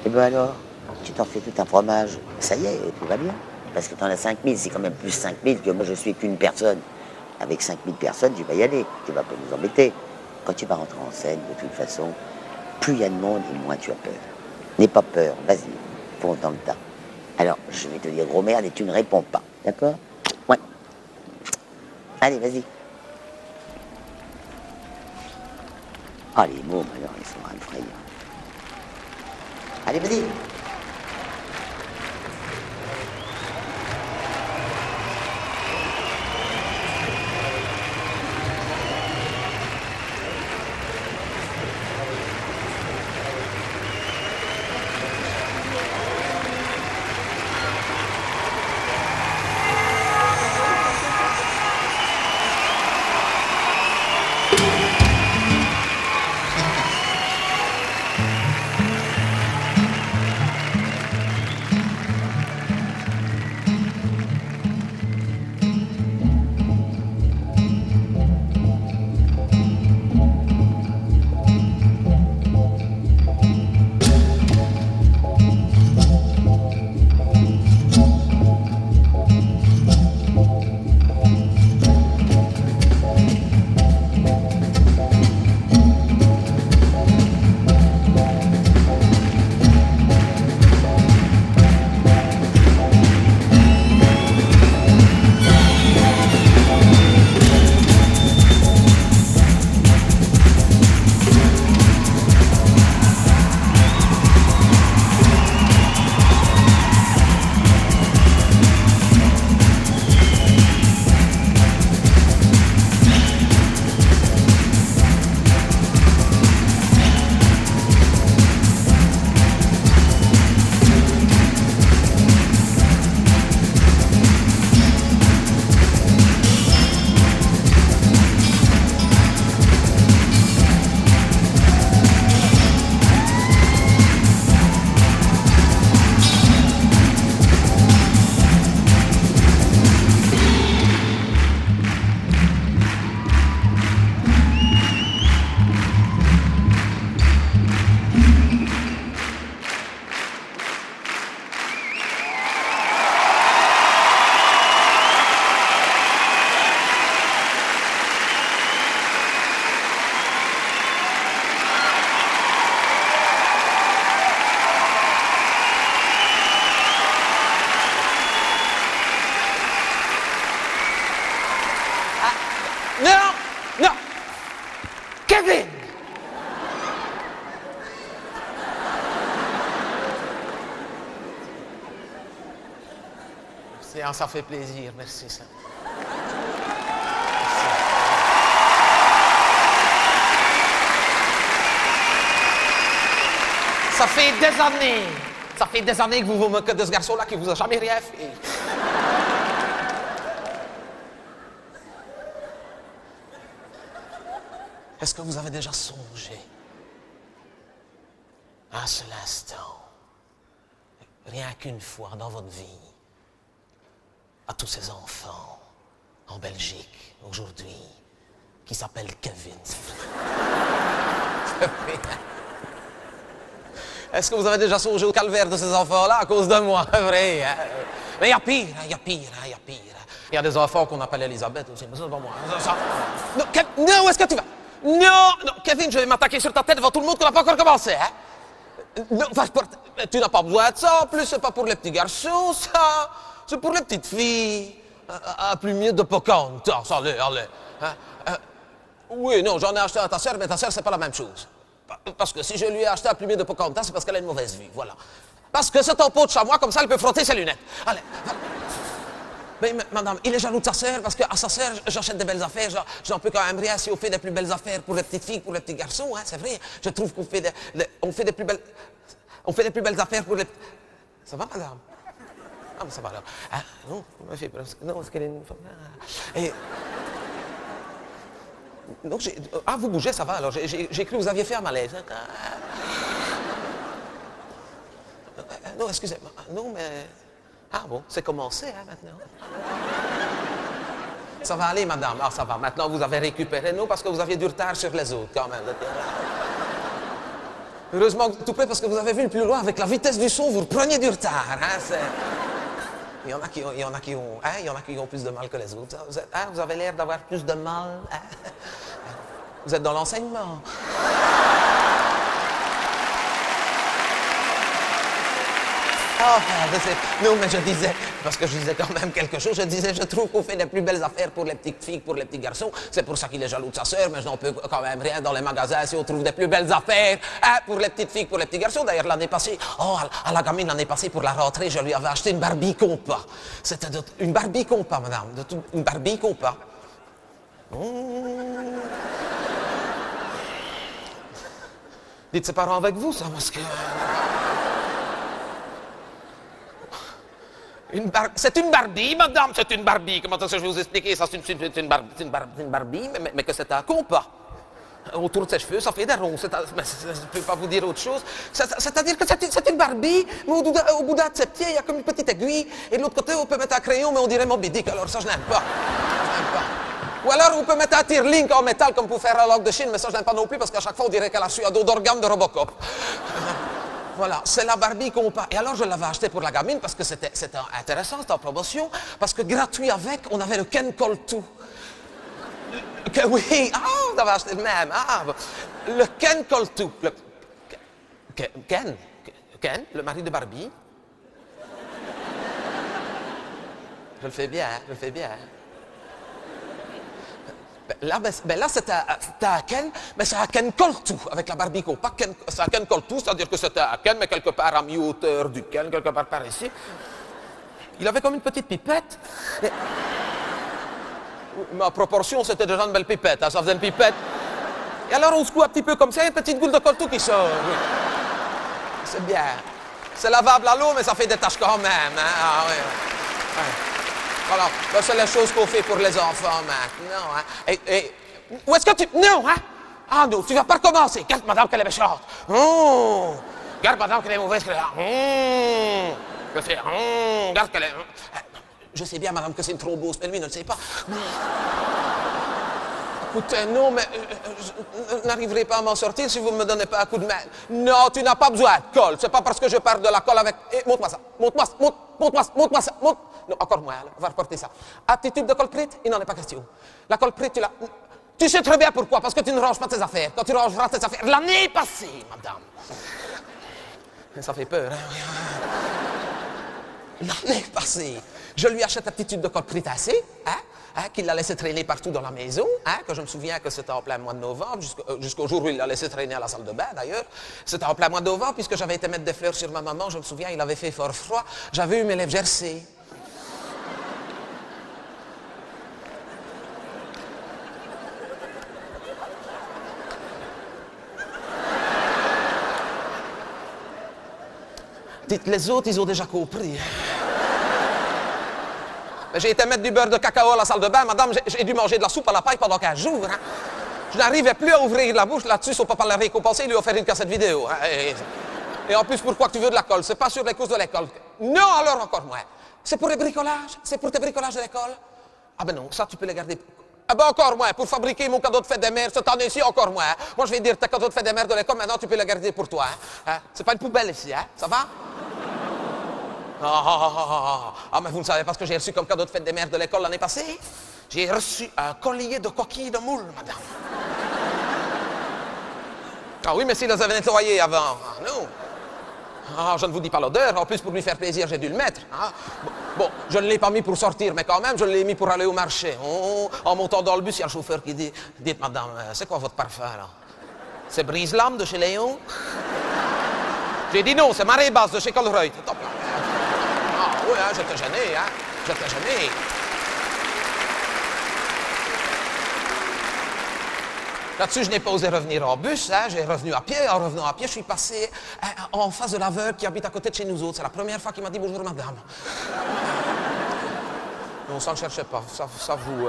Et ben alors, tu t'en fais tout un fromage. Ça y est, tout va bien. Parce que t'en as 5000, c'est quand même plus 5000 que moi je suis qu'une personne. Avec 5000 personnes, tu vas y aller. Tu vas pas nous embêter. Quand tu vas rentrer en scène, de toute façon, plus il y a de monde et moins tu as peur. N'aie pas peur, vas-y, fonce dans le tas. Alors, je vais te dire gros merde et tu ne réponds pas, d'accord? Ouais. Allez, vas-y. Ah, les mots, alors, ils sont effrayants. Allez, vas-y. Non! Non! Kevin! Merci, ça fait plaisir, merci. Ça. Ça fait des années que vous vous moquez de ce garçon-là qui vous a jamais rien fait. Est-ce que vous avez déjà songé à un seul instant, rien qu'une fois dans votre vie, à tous ces enfants en Belgique aujourd'hui qui s'appellent Kevin? Est-ce que vous avez déjà songé au calvaire de ces enfants-là à cause de moi? Vrai, hein? Mais il y a pire, il y a pire. Il y a des enfants qu'on appelle Elisabeth aussi, mais ça c'est pas moi. Non, non, où est-ce que tu vas? Non, Kevin, je vais m'attaquer sur ta tête devant tout le monde qu'on n'a pas encore commencé, hein? Non, tu n'as pas besoin de ça, en plus, c'est pas pour les petits garçons, ça. C'est pour les petites filles. À plus mieux de Pocahontas, allez. Hein? Oui, non, j'en ai acheté à ta sœur, mais ta sœur, c'est pas la même chose. Parce que si je lui ai acheté un plumier de Pocahontas, c'est parce qu'elle a une mauvaise vue, voilà. Parce que c'est en peau de chamois, comme ça, elle peut frotter ses lunettes. Allez, mais madame, il est jaloux de sa sœur, parce qu'à sa sœur, j'achète des belles affaires, j'en peux quand même rien si on fait des plus belles affaires pour les petites filles, pour les petits garçons, hein, c'est vrai. Je trouve qu'on fait des plus belles affaires pour les... Ça va, madame? Ah, mais ça va alors. Ah, non, est-ce qu'elle est une femme? Et... Non, vous bougez, ça va alors. J'ai cru que vous aviez fait un malaise. Non, excusez-moi. Non, mais... Ah bon, c'est commencé, hein, maintenant. Ça va aller, madame. Ah, ça va. Maintenant, vous avez récupéré. Non, parce que vous aviez du retard sur les autres, quand même. Heureusement que vous êtes tout près parce que vous avez vu le plus loin. Avec la vitesse du son, vous reprenez du retard. Hein, il y en a qui ont plus de mal que les autres. Vous avez l'air d'avoir plus de mal. Hein? Vous êtes dans l'enseignement. Non, mais je disais, parce que je disais quand même quelque chose, je disais, je trouve qu'on fait les plus belles affaires pour les petites filles, pour les petits garçons. C'est pour ça qu'il est jaloux de sa sœur, mais je n'en peux quand même rien dans les magasins si on trouve des plus belles affaires pour les petites filles, pour les petits garçons. D'ailleurs, l'année passée, à la gamine, l'année passée, pour la rentrée, je lui avais acheté une Barbie compas. C'était une Barbie compas, madame, une Barbie compas. Dites ses parents avec vous, ça, parce que... C'est une Barbie, madame, c'est une Barbie. Comment est-ce que je vais vous expliquer ça? C'est une Barbie, mais que c'est un compas. Autour de ses cheveux, ça fait des ronds. Je ne peux pas vous dire autre chose. C'est-à-dire que c'est une Barbie, mais au bout d'un de ses pieds, il y a comme une petite aiguille. Et de l'autre côté, on peut mettre un crayon, mais on dirait Moby Dick. Alors ça, je n'aime pas. Ou alors, on peut mettre un tire-link en métal, comme pour faire la langue de Chine, mais ça, je n'aime pas non plus, parce qu'à chaque fois, on dirait qu'elle a su un dos d'organe de Robocop. Voilà, c'est la Barbie qu'on parle. Et alors, je l'avais acheté pour la gamine parce que c'était intéressant, c'était en promotion, parce que gratuit avec, on avait le Ken Coltou. Oui, on avait acheté le même. Le Ken Coltou. Ken, le mari de Barbie. Je le fais bien. Là, c'était un Ken, mais c'est un Ken Coltou avec la Barbie qu'on pas Ken, c'est un Ken Coltou, c'est-à-dire que c'était un Ken, mais quelque part à mi-hauteur du Ken, quelque part par ici. Il avait comme une petite pipette. Ma proportion, c'était déjà une belle pipette, hein, ça faisait une pipette. Et alors, on secoue un petit peu comme ça, il y a une petite boule de Coltou qui sort. C'est bien. C'est lavable à l'eau, mais ça fait des taches quand même. Hein? Ouais. Voilà, ben, c'est les choses qu'on fait pour les enfants maintenant. Hein. Et où est-ce que tu... Non, hein? Ah non, tu vas pas recommencer. Regarde, madame, qu'elle est méchante. Regarde, madame, qu'elle est mauvaise. Je fais... Regarde qu'elle est... Je sais bien, madame, que c'est une thrombose, mais lui ne le sait pas. Écoutez, non, mais je n'arriverai pas à m'en sortir si vous ne me donnez pas un coup de main. Non, tu n'as pas besoin de colle. C'est pas parce que je pars de la colle avec... montre-moi ça. Montre-moi ça. Non, encore moins, on va reporter ça. Attitude de colprite, il n'en est pas question. La colprite, tu l'as... Tu sais très bien pourquoi, parce que tu ne ranges pas tes affaires. Quand tu rangeras tes affaires, l'année passée, madame. Ça fait peur, hein? L'année passée, je lui achète attitude de colprite assez, qu'il l'a laissé traîner partout dans la maison, que je me souviens que c'était en plein mois de novembre, jusqu'au jour où il l'a laissé traîner à la salle de bain d'ailleurs. C'était en plein mois de novembre, puisque j'avais été mettre des fleurs sur ma maman, je me souviens, il avait fait fort froid, j'avais eu mes lèvres gercées. Dites, les autres, ils ont déjà compris. J'ai été mettre du beurre de cacao à la salle de bain, madame, j'ai dû manger de la soupe à la paille pendant 15 jours. Hein. Je n'arrivais plus à ouvrir la bouche là-dessus, son papa l'avait récompensé, il lui a offert une cassette vidéo. Hein. Et en plus, pourquoi tu veux de la colle? C'est pas sur les courses de l'école. Non, alors encore moins. C'est pour les bricolages? C'est pour tes bricolages de l'école? Ah ben non, ça tu peux les garder. Ah ben encore moins, pour fabriquer mon cadeau de fête des mères, cette année-ci, encore moins. Moi je vais dire, tes cadeaux de fête des mères de l'école, maintenant tu peux les garder pour toi. Hein. C'est pas une poubelle ici, hein? Ça va? Mais vous ne savez pas ce que j'ai reçu comme cadeau de fête des mères de l'école l'année passée? J'ai reçu un collier de coquilles de moule, madame. Ah oui, mais si les avez nettoyés avant. Non. Je ne vous dis pas l'odeur. En plus, pour lui faire plaisir, j'ai dû le mettre. Bon, je ne l'ai pas mis pour sortir, mais quand même, je l'ai mis pour aller au marché. En montant dans le bus, il y a le chauffeur qui dit, dites, madame, c'est quoi votre parfum, là? C'est Brise-Lame de chez Léon? J'ai dit non, c'est Marée Basse de chez Colruyt. Oui, hein, j'étais gêné, hein. J'étais gêné. Là-dessus, je n'ai pas osé revenir en bus, hein. J'ai revenu à pied. En revenant à pied, je suis passé en face de l'aveugle qui habite à côté de chez nous autres. C'est la première fois qu'il m'a dit bonjour, madame. Non, ça ne cherchait pas. Ça vous...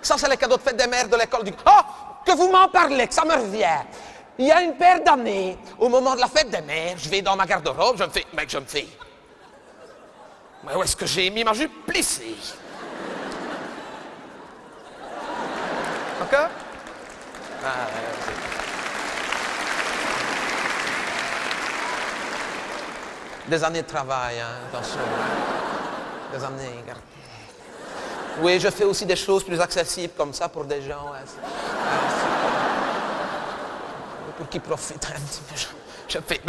Ça, c'est les cadeaux de fête des mères de l'école du... Oh! Que vous m'en parlez, que ça me revient. Il y a une paire d'années, au moment de la fête des mères, je vais dans ma garde-robe, je me fais... Mais où est-ce que j'ai mis ma jupe plissée? OK? Des années de travail, hein, attention. Des années, regarde. Oui, je fais aussi des choses plus accessibles comme ça pour des gens. Pour qu'ils profitent un petit peu. Je le fais.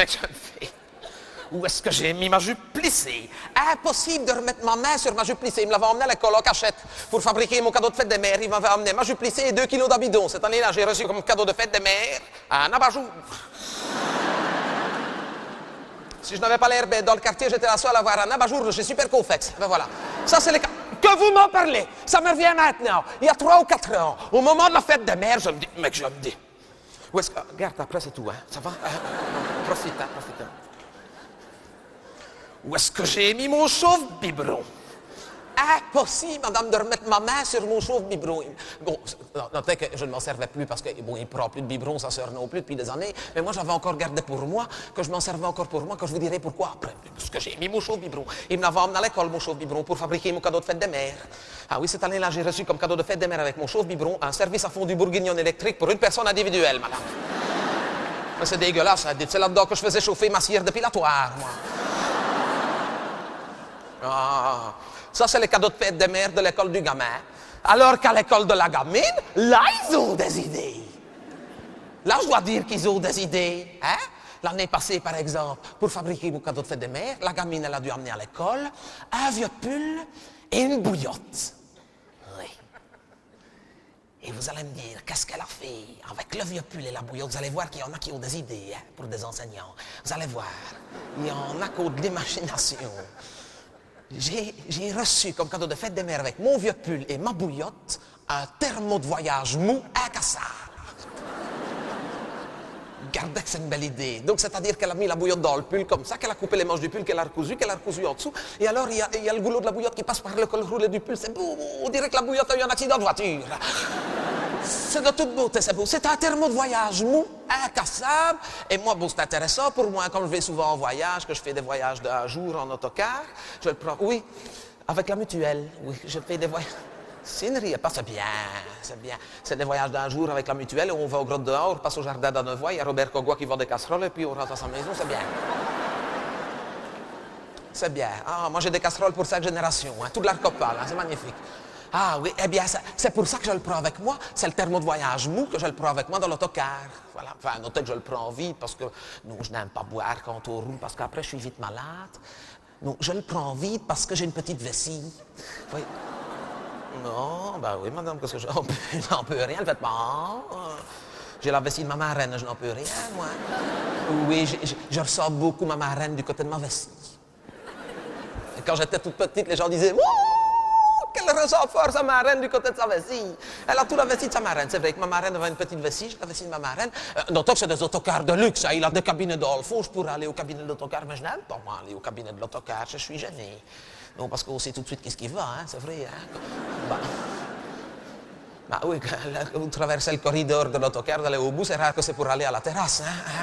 Où est-ce que j'ai mis ma jupe plissée? Impossible de remettre ma main sur ma jupe plissée. Il me l'avait emmené à l'école en cachette pour fabriquer mon cadeau de fête des mères. Il m'avait emmené ma jupe plissée et 2 kilos d'abidon. Cette année-là, j'ai reçu comme cadeau de fête des mères un abat-jour. Si je n'avais pas l'air bête dans le quartier, j'étais la seule à avoir un abat-jour de chez Super Confex. Ben voilà. Ça, c'est les cas. Que vous m'en parlez, ça me revient maintenant. Il y a 3 ou 4 ans, au moment de la fête des mères, je me dis, mec, où est-ce que... Regarde, après, c'est tout, hein. Ça va? Profite. Où est-ce que j'ai mis mon chauffe-biberon? Impossible, madame, de remettre ma main sur mon chauffe-biberon. Bon, notez que je ne m'en servais plus parce que, bon, il ne prend plus de biberon, sa sœur non plus depuis des années. Mais moi, j'avais encore gardé pour moi, que je m'en servais encore pour moi, que je vous dirai pourquoi après. Parce que j'ai mis mon chauffe-biberon. Il me l'avait emmené à l'école, mon chauffe-biberon, pour fabriquer mon cadeau de fête des mères. Ah oui, cette année-là, j'ai reçu comme cadeau de fête des mères avec mon chauffe-biberon un service à fondu bourguignon électrique pour une personne individuelle, madame. Mais c'est dégueulasse, hein. C'est là-dedans que je faisais chauffer ma cire dépilatoire, moi. Ah, ça, c'est le cadeau de fête des mères de l'école du gamin. Alors qu'à l'école de la gamine, là, ils ont des idées. Là, je dois dire qu'ils ont des idées. Hein? L'année passée, par exemple, pour fabriquer mon cadeau de fête des mères, la gamine, elle a dû amener à l'école un vieux pull et une bouillotte. Oui. Et vous allez me dire, qu'est-ce qu'elle a fait avec le vieux pull et la bouillotte? Vous allez voir qu'il y en a qui ont des idées, hein, pour des enseignants. Vous allez voir, il y en a qui ont de l'imagination. J'ai reçu comme cadeau de fête des mères avec mon vieux pull et ma bouillotte un thermo de voyage mou incassable. Regardez que c'est une belle idée. Donc, c'est-à-dire qu'elle a mis la bouillotte dans le pull comme ça, qu'elle a coupé les manches du pull, qu'elle a recousu en dessous. Et alors, il y a le goulot de la bouillotte qui passe par le col roulé du pull. C'est beau, on dirait que la bouillotte a eu un accident de voiture. C'est de toute beauté, c'est beau. C'est un thermo de voyage mou, incassable. Et moi, bon, c'est intéressant pour moi, comme je vais souvent en voyage, que je fais des voyages d'un jour en autocar, je le prends, oui, avec la mutuelle, oui, je fais des voyages. C'est ne riez pas, c'est bien. C'est des voyages d'un jour avec la mutuelle, on va aux grottes dehors, on passe au jardin d'Annevoie, il y a Robert Cogua qui vend des casseroles, et puis on rentre à sa maison, c'est bien. C'est bien. Ah, moi j'ai des casseroles pour 5 générations, hein, tout de l'arcopale, hein, c'est magnifique. Ah oui, eh bien, c'est pour ça que je le prends avec moi. C'est le thermo de voyage mou que je le prends avec moi dans l'autocar. Voilà. Enfin, notez que je le prends vite parce que non, je n'aime pas boire quand on roule parce qu'après, je suis vite malade. Non, je le prends vite parce que j'ai une petite vessie. Oui. Non, ben oui, madame, qu'est-ce que j'en peux rien, le faites pas. J'ai la vessie de ma marraine, je n'en peux rien, moi. Oui, je ressors beaucoup ma marraine du côté de ma vessie. Et quand j'étais toute petite, les gens disaient... Qu'elle ressort fort sa marraine du côté de sa vessie. Elle a tout la vessie de sa marraine. C'est vrai que ma marraine avait une petite vessie, j'ai la vessie de ma marraine. Notons que c'est des autocars de luxe. Hein. Il a des cabinets dans le fond. Je pourrais aller au cabinet de l'autocar, mais je n'aime pas, moi, aller au cabinet de l'autocar. Je suis gêné. Non, parce qu'on sait tout de suite qu'est-ce qui va, hein, c'est vrai. Hein. Bah oui, quand vous traversez le corridor de l'autocar, d'aller au bout, c'est rare que c'est pour aller à la terrasse. Hein.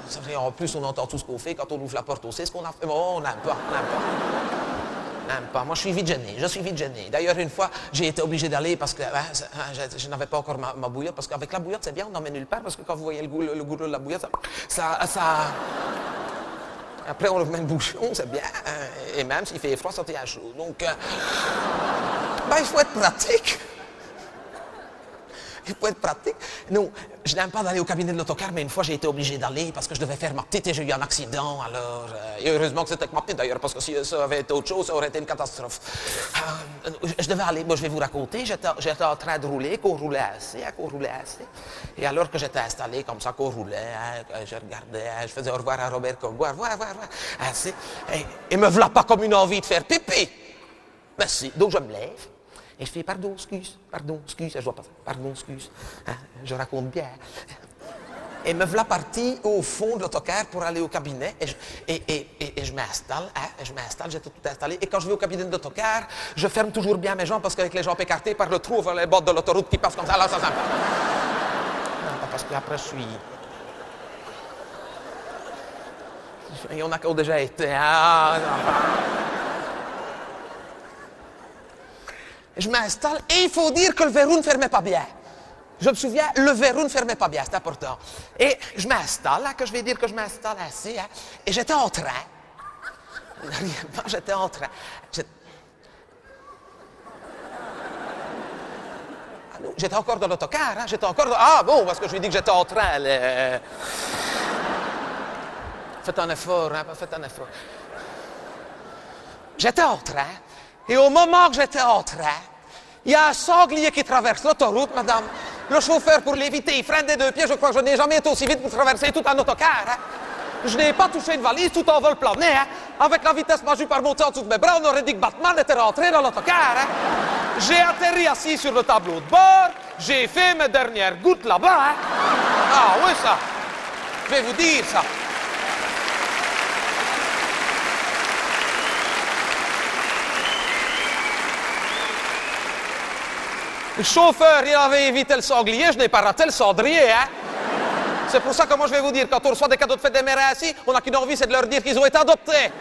C'est vrai, en plus, on entend tout ce qu'on fait. Quand on ouvre la porte, on sait ce qu'on a fait. Bon, on n'aime pas. Pas. Moi, je suis vite gêné. D'ailleurs, une fois, j'ai été obligé d'aller parce que je n'avais pas encore ma bouillotte. Parce qu'avec la bouillotte, c'est bien, on n'en met nulle part. Parce que quand vous voyez le goulot de la bouillotte, ça... Après, on remet le bouchon, c'est bien. Et même s'il fait froid, ça tient chaud. Donc, il faut être pratique. Il faut être pratique. Non, je n'aime pas d'aller au cabinet de l'autocar, mais une fois j'ai été obligé d'aller parce que je devais faire ma petite et j'ai eu un accident. Alors, et heureusement que c'était avec ma petite d'ailleurs, parce que si ça avait été autre chose, ça aurait été une catastrophe. Je devais aller, moi je vais vous raconter, j'étais en train de rouler, qu'on roulait assez. Et alors que j'étais installé comme ça, qu'on roulait, je regardais, je faisais au revoir à Robert Cogua, au revoir, assez. Et me voilà pas comme une envie de faire pipi. Merci. Donc je me lève. Et je fais, pardon, excuse, je dois pas faire, pardon, excuse, hein, je raconte bien. Et me voilà parti au fond de l'autocar pour aller au cabinet, et je m'installe, j'étais tout installé, et quand je vais au cabinet de l'autocar, je ferme toujours bien mes jambes, parce qu'avec les jambes écartées par le trou, on voit les bords de l'autoroute qui passent comme ça, là, ça sympa. Non, parce qu'après, je suis... Il y en a qui ont déjà été, ah, non. Je m'installe et il faut dire que le verrou ne fermait pas bien. je me souviens, le verrou ne fermait pas bien, c'est important. Et je m'installe, là, que je vais dire que je m'installe assis, hein, et j'étais en train. J'étais en train. J'étais encore dans l'autocar, hein, j'étais encore dans... Ah bon, parce que je lui ai dit que j'étais en train. Faites un effort, hein, faites un effort. J'étais en train, et au moment que j'étais en train, il y a un sanglier qui traverse l'autoroute, madame. Le chauffeur, pour l'éviter, il freine des deux pieds. Je crois que je n'ai jamais été aussi vite pour traverser tout un autocar. Hein. Je n'ai pas touché une valise, tout en vol plané. Hein. Avec la vitesse magique par monter en dessous de mes bras, on aurait dit que Batman était rentré dans l'autocar. Hein. J'ai atterri assis sur le tableau de bord. J'ai fait mes dernières gouttes là-bas. Hein. Ah oui, ça. Je vais vous dire ça. Le chauffeur, il avait évité le sanglier, je n'ai pas raté le cendrier, hein. C'est pour ça que moi je vais vous dire, quand on reçoit des cadeaux de fête des mères ainsi, on n'a qu'une envie, c'est de leur dire qu'ils ont été adoptés.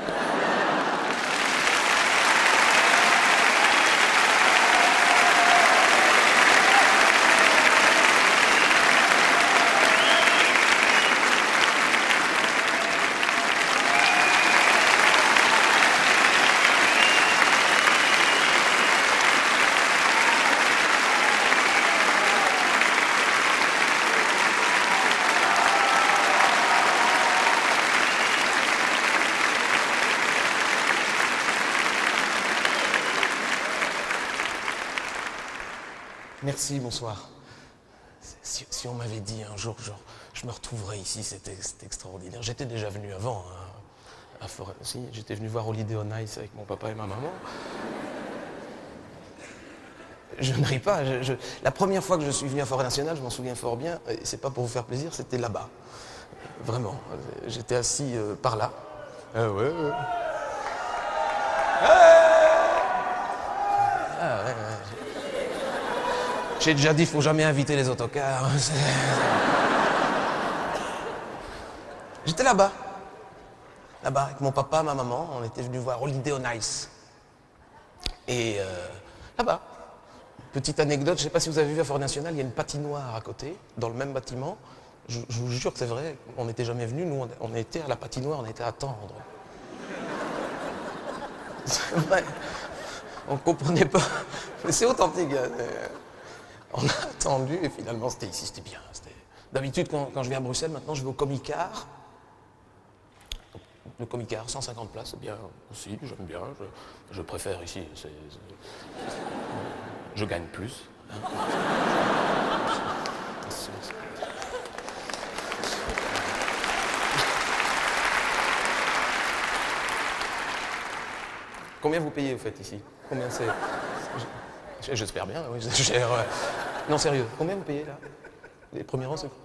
Merci, bonsoir. Si on m'avait dit un jour que je me retrouverais ici, c'était extraordinaire. J'étais déjà venu avant, hein, à Forêt. Si, j'étais venu voir Holiday on Ice avec mon papa et ma maman. Je ne ris pas. La première fois que je suis venu à Forêt Nationale, je m'en souviens fort bien, et c'est pas pour vous faire plaisir, c'était là-bas. Vraiment. J'étais assis par là. Ah ouais. Ah ouais. J'ai déjà dit, il ne faut jamais inviter les autocars. J'étais là-bas. Là-bas, avec mon papa, ma maman, on était venus voir Holiday on Ice. Et là-bas, petite anecdote, je ne sais pas si vous avez vu à Forêt Nationale, il y a une patinoire à côté, dans le même bâtiment. Je vous jure que c'est vrai, on n'était jamais venus, nous on était à la patinoire, on était à attendre. C'est vrai. On ne comprenait pas. Mais c'est authentique. On a attendu et finalement c'était ici, c'était bien. D'habitude quand je viens à Bruxelles, maintenant je vais au Comicar. Le Comicar, 150 places, c'est bien aussi, j'aime bien. Je préfère ici. Je gagne plus. Hein. Combien vous payez, vous faites ici? Combien c'est? J'espère bien, oui. Non, sérieux, combien vous payez là? Les premiers rangs, c'est quoi?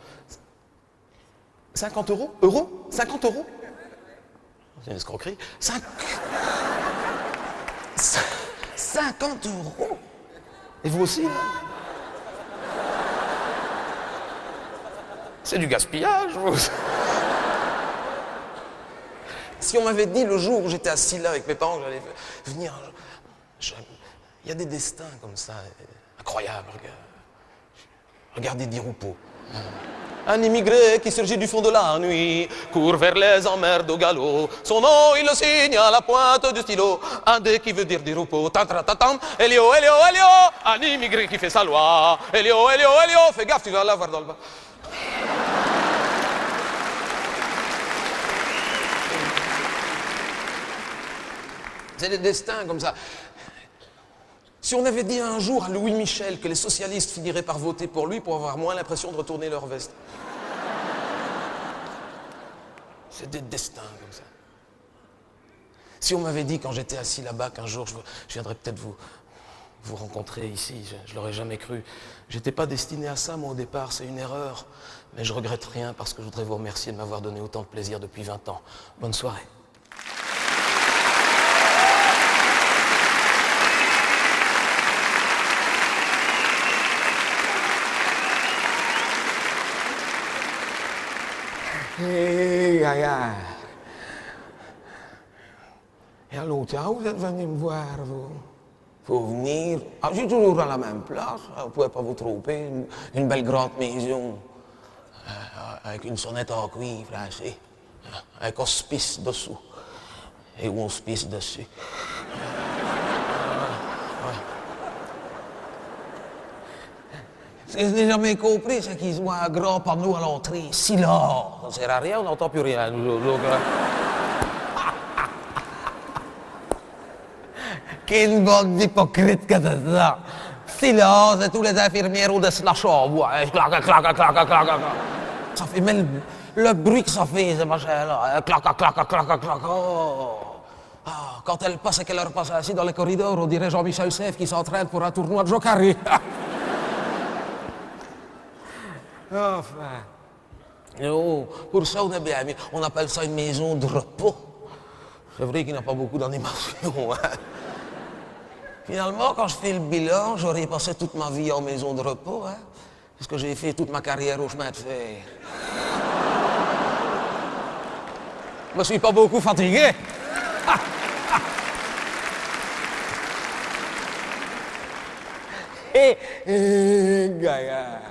50 euros? Euros? 50 euros? C'est une escroquerie. 50 euros? Et vous aussi, là? C'est du gaspillage, vous. Si on m'avait dit le jour où j'étais assis là avec mes parents que j'allais venir, il y a des destins comme ça, incroyables. Regardez Di Rupo. Un immigré qui surgit du fond de la nuit, court vers les emmerdes au galop. Son nom, il le signe à la pointe du stylo. Un dé qui veut dire Di Rupo. Tam, Elio, Elio, Elio. Un immigré qui fait sa loi. Elio, Elio, Elio. Fais gaffe, tu vas l'avoir dans le bas. C'est des destins comme ça. Si on avait dit un jour à Louis Michel que les socialistes finiraient par voter pour lui pour avoir moins l'impression de retourner leur veste. C'est des destins comme ça. Si on m'avait dit quand j'étais assis là-bas qu'un jour je viendrais peut-être vous rencontrer ici, je l'aurais jamais cru. J'étais pas destiné à ça moi au départ, c'est une erreur. Mais je regrette rien parce que je voudrais vous remercier de m'avoir donné autant de plaisir depuis 20 ans. Bonne soirée. Et allô, ciao, vous êtes venu me voir, vous? faut venir. Ah, je suis toujours à la même place, vous ne pouvez pas vous tromper. Une belle grande maison, avec une sonnette en cuivre, ainsi, avec hospice dessous, et un hospice dessus. Ce que je n'ai jamais compris, c'est qu'ils ont un grand panneau à l'entrée. Silence. Ça ne sert à rien, on n'entend plus rien. Quelle bande d'hypocrites que c'est ça. Silence, et tous les infirmières ont des slash en bois. Clac, clac, clac, clac, clac. Ça fait même le bruit que ça fait, ces machins-là. Clac, clac, clac, clac, clac. Oh. Ah, quand elle passe et qu'elle leur passe assis dans les corridors, on dirait Jean-Michel Sèvres qui s'entraîne pour un tournoi de Jokari. Enfin. Oh, pour ça, on est bien mis. On appelle ça une maison de repos. C'est vrai qu'il n'y a pas beaucoup d'animation. Hein. Finalement, quand je fais le bilan, j'aurais passé toute ma vie en maison de repos. Hein, parce que j'ai fait toute ma carrière au chemin de fer. Je me suis pas beaucoup fatigué. Gaillard.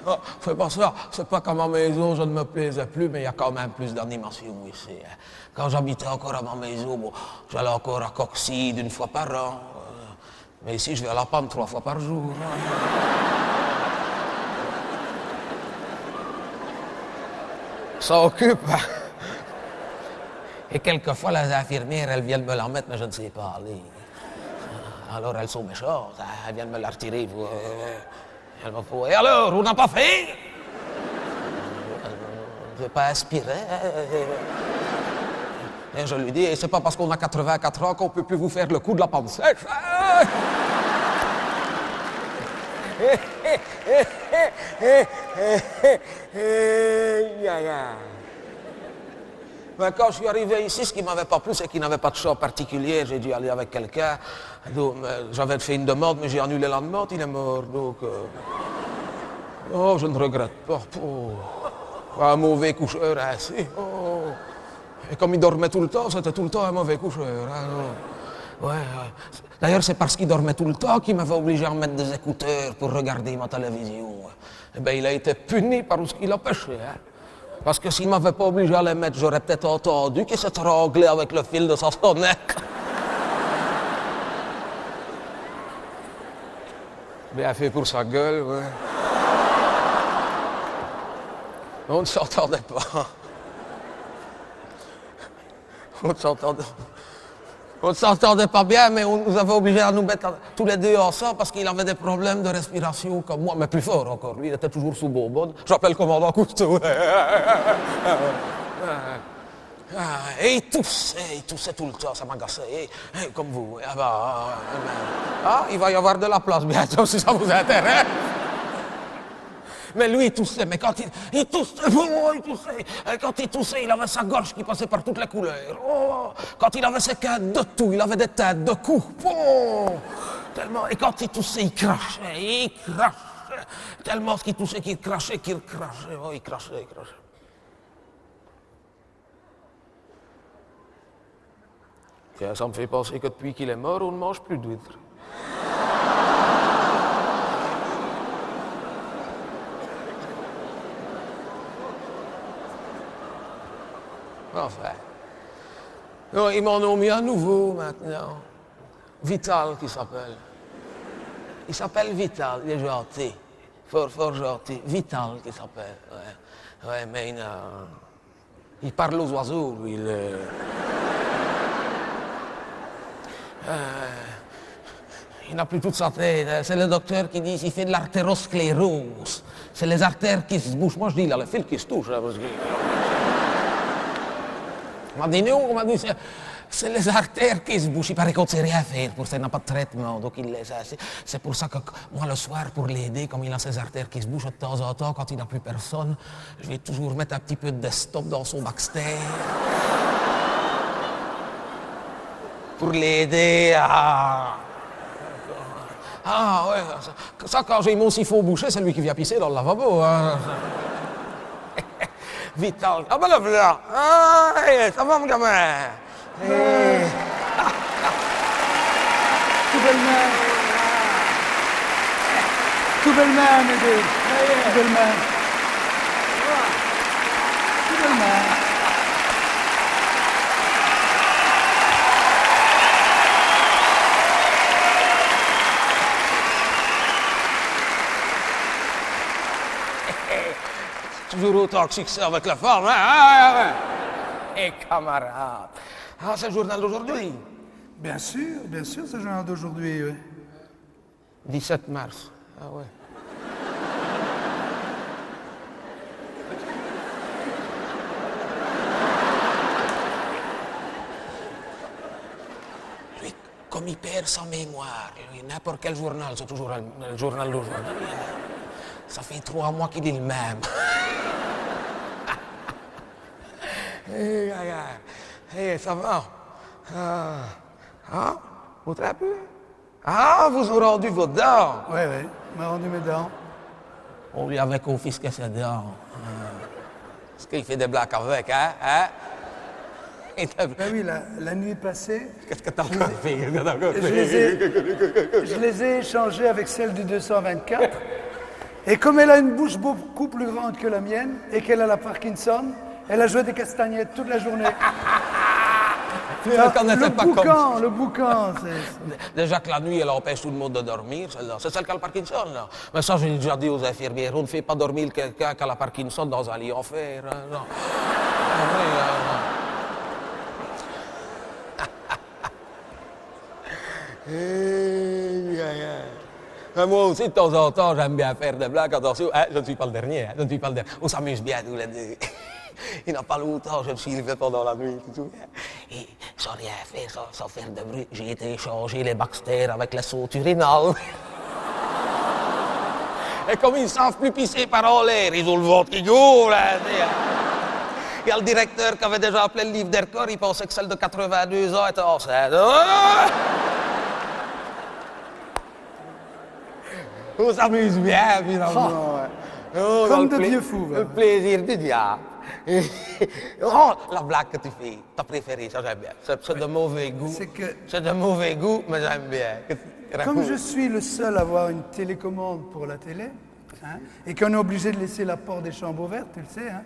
Oh, c'est pas ça, c'est pas qu'à ma maison je ne me plaisais plus, mais il y a quand même plus d'animation ici. Hein. Quand j'habitais encore à ma maison, bon, j'allais encore à Coxide une fois par an. Mais ici, je vais à la Panne 3 fois par jour. Ça occupe. Hein. Et quelquefois, les infirmières, elles viennent me la mettre, mais je ne sais pas aller. Alors, elles sont méchantes, hein. Elles viennent me la retirer. Elle me faut. Et alors, on n'a pas fait? Je n'ai pas inspiré. Et je lui dis, c'est pas parce qu'on a 84 ans qu'on ne peut plus vous faire le coup de la panne sèche. Mais quand je suis arrivé ici, ce qui ne m'avait pas plu, c'est qu'il n'avait pas de chambre particulière. J'ai dû aller avec quelqu'un. J'avais fait une demande, mais j'ai annulé la demande, il est mort. Donc, oh, je ne regrette pas. Oh, un mauvais coucheur ainsi. Oh. Et comme il dormait tout le temps, c'était tout le temps un mauvais coucheur. Hein, ouais, ouais. D'ailleurs, c'est parce qu'il dormait tout le temps qu'il m'avait obligé à mettre des écouteurs pour regarder ma télévision. Eh bien, il a été puni par ce qu'il a péché. Hein. Parce que s'il ne m'avait pas obligé à les mettre, j'aurais peut-être entendu qu'il s'était ranglé avec le fil de sa sonnette. Bien fait pour sa gueule, ouais. On ne s'entendait pas. On ne s'entendait pas bien, mais on nous avait obligés à nous mettre tous les deux ensemble parce qu'il avait des problèmes de respiration comme moi, mais plus fort encore. Lui, il était toujours sous bonbonne. J'appelle le commandant Cousteau. Et il toussait tout le temps, ça m'agaçait. Comme vous. Il va y avoir de la place bientôt si ça vous intéresse. Mais lui, il toussait, mais quand il toussait, et quand il toussait, il avait sa gorge qui passait par toutes les couleurs. Oh, quand il avait ses quintes de tout, il avait des têtes de coups. Oh, tellement, et quand il toussait, il crachait. Tellement qu'il toussait qu'il crachait. Oh, il crachait. Tiens, ça me fait penser que depuis qu'il est mort, on ne mange plus d'huîtres. Enfin. Non, ils m'en ont mis un nouveau maintenant. Vital qui s'appelle. Il s'appelle Vital, il est gentil. Fort gentil. Vital qui s'appelle. Ouais, mais il parle aux oiseaux, lui. Il n'a plus toute sa tête. C'est le docteur qui dit qu'il fait de l'artérosclérose. C'est les artères qui se bougent. Moi, je dis, il a le fil qui se touche. Hein, parce que... On m'a dit non, on m'a dit c'est les artères qui se bouchent. Il paraît qu'on ne sait rien faire pour ça, il n'a pas de traitement. Donc il laisse assez. C'est pour ça que moi le soir, pour l'aider, comme il a ses artères qui se bouchent de temps en temps, quand il n'a plus personne, je vais toujours mettre un petit peu de desktop dans son Baxter. Pour l'aider à... Ah ouais, ça quand j'ai mon siphon bouché, c'est lui qui vient pisser dans le lavabo. Hein. Vital. Ah ben le voilà. Ah, ça va mon gamin. tout belle-main. Tout belle-main, mes deux. Tout belle-main. Tout belle-main. Toujours autant de succès avec la femme, hein? Et camarade. Ah, c'est le journal d'aujourd'hui. Bien sûr, c'est le journal d'aujourd'hui, oui. 17 mars. Ah ouais. Lui, comme il perd sa mémoire, lui, n'importe quel journal, c'est toujours le journal d'aujourd'hui. Ça fait 3 mois qu'il est le même. Ça va. Vous trappez? Ah, vous avez rendu vos dents. Oui, on m'a rendu mes dents. On lui avait confisqué ses dents. Est-ce qu'il fait des blagues avec, hein? Ben oui, la nuit passée, Qu'est-ce que t'as encore fait? je les ai échangées avec celle du 224. Et comme elle a une bouche beaucoup plus grande que la mienne et qu'elle a la Parkinson, elle a joué des castagnettes toute la journée. Le boucan, c'est... Déjà que la nuit, elle empêche tout le monde de dormir, celle-là. C'est celle qui a le Parkinson, là. Mais ça, j'ai déjà dit aux infirmières, on ne fait pas dormir quelqu'un qui a la Parkinson dans un lit en fer. Hein, non. Mais moi aussi, de temps en temps, j'aime bien faire des blagues. Attention, hein, je ne suis pas le dernier. Hein, je ne suis pas le dernier. On s'amuse bien tous les deux. Il n'a pas longtemps, je me suis levé pendant la nuit. Et sans rien faire, sans faire de bruit, j'ai été échanger les Baxter avec les sauts urinales. Et comme ils ne savent plus pisser par en l'air, ils ont le ventre qui goule. Il y a le directeur qui avait déjà appelé le livre des records, il pensait que celle de 82 ans était enceinte. On s'amuse bien, finalement. Comme de vieux fous. Le plaisir du diable. Oh, la blague que tu fais, ta préférée, ça j'aime bien. C'est de mauvais goût. C'est de mauvais goût, mais j'aime bien. Comme je suis le seul à avoir une télécommande pour la télé, hein, et qu'on est obligé de laisser la porte des chambres ouvertes, tu le sais, hein,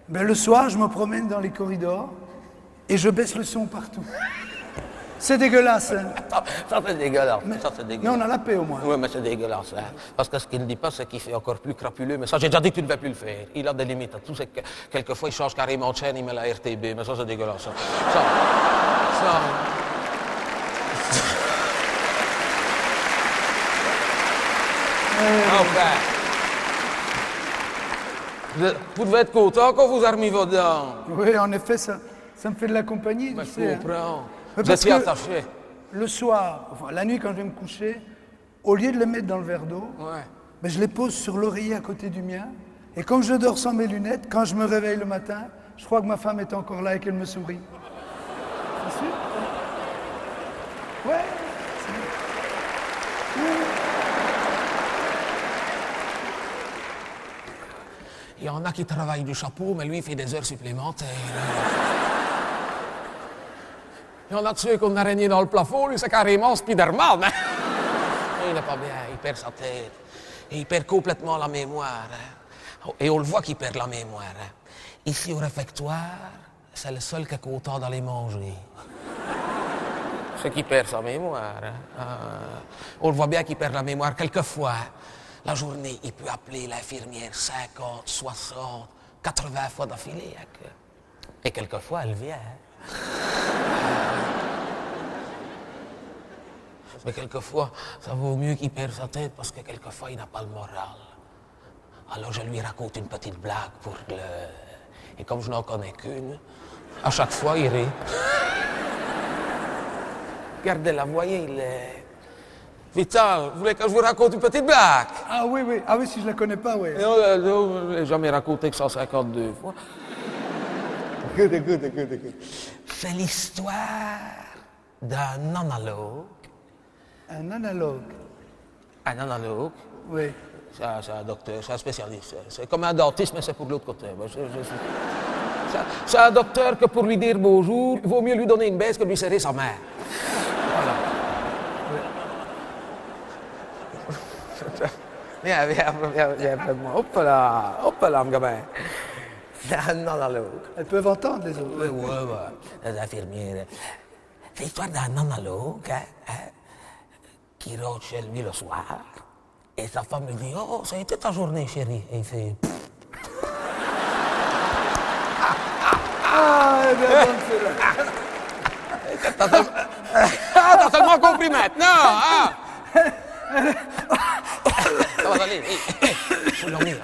ben le soir, je me promène dans les corridors et je baisse le son partout. C'est dégueulasse, hein. Ça c'est dégueulasse. Ça, c'est Mais dégueulasse. on a la paix au moins. Oui, mais c'est dégueulasse. Hein. Parce que ce qu'il ne dit pas, c'est qu'il fait encore plus crapuleux. Mais ça, j'ai déjà dit que tu ne vas plus le faire. Il a des limites à tout. C'est que quelquefois, il change carrément de chaîne, il met la RTB. Mais ça, c'est dégueulasse. Ça. Enfin. Vous devez être content quand vous avez remis vos dents. Oui, en effet, ça me fait de la compagnie, Mais tu je sais. Hein. comprends. Mais Vous parce étiez que attaché. le soir, enfin la nuit quand je vais me coucher, au lieu de les mettre dans le verre d'eau, Ouais. ben, je les pose sur l'oreiller à côté du mien. Et comme je dors sans mes lunettes, quand je me réveille le matin, je crois que ma femme est encore là et qu'elle me sourit. C'est sûr? Ouais. Il y en a qui travaillent du chapeau, mais lui, il fait des heures supplémentaires. Il y en a de ceux qui ont une araignée dans le plafond, lui, c'est carrément Spider-Man. Hein? Il n'est pas bien, il perd sa tête. Et il perd complètement la mémoire. Hein? Et on le voit qu'il perd la mémoire. Hein? Ici, au réfectoire, c'est le seul qui est content d'aller manger. C'est qu'il perd sa mémoire. Hein? On le voit bien qu'il perd la mémoire quelquefois. Hein? La journée, il peut appeler l'infirmière 50, 60, 80 fois d'affilée. Hein? Et quelquefois, elle vient. Hein? Mais quelquefois, ça vaut mieux qu'il perde sa tête parce que quelquefois, il n'a pas le moral. Alors je lui raconte une petite blague pour le... Et comme je n'en connais qu'une, à chaque fois, il rit. Regardez-la, voyez, il est... Vital, vous voulez que je vous raconte une petite blague? Ah oui, si je la connais pas, oui. Non, je ne l'ai jamais raconté que 152 fois. Écoute. C'est l'histoire d'un analogue. Un analogue. Un analogue? Oui. C'est un docteur, c'est un spécialiste. C'est comme un dentiste, mais c'est pour l'autre côté. C'est un docteur que pour lui dire bonjour, il vaut mieux lui donner une baisse que lui serrer sa main. Voilà. Viens près de moi. Hop là, mon gamin. Non, l'autre. Elles peuvent entendre les autres. Oui, les infirmières. C'est l'histoire d'un analogue qui rentre chez lui le soir. Et sa femme lui dit, oh, ça a été ta journée, chérie. Et il fait... Ah, elle est bien bonne celle-là. T'as tellement compris maintenant, hein? Ça va aller, faut dormir.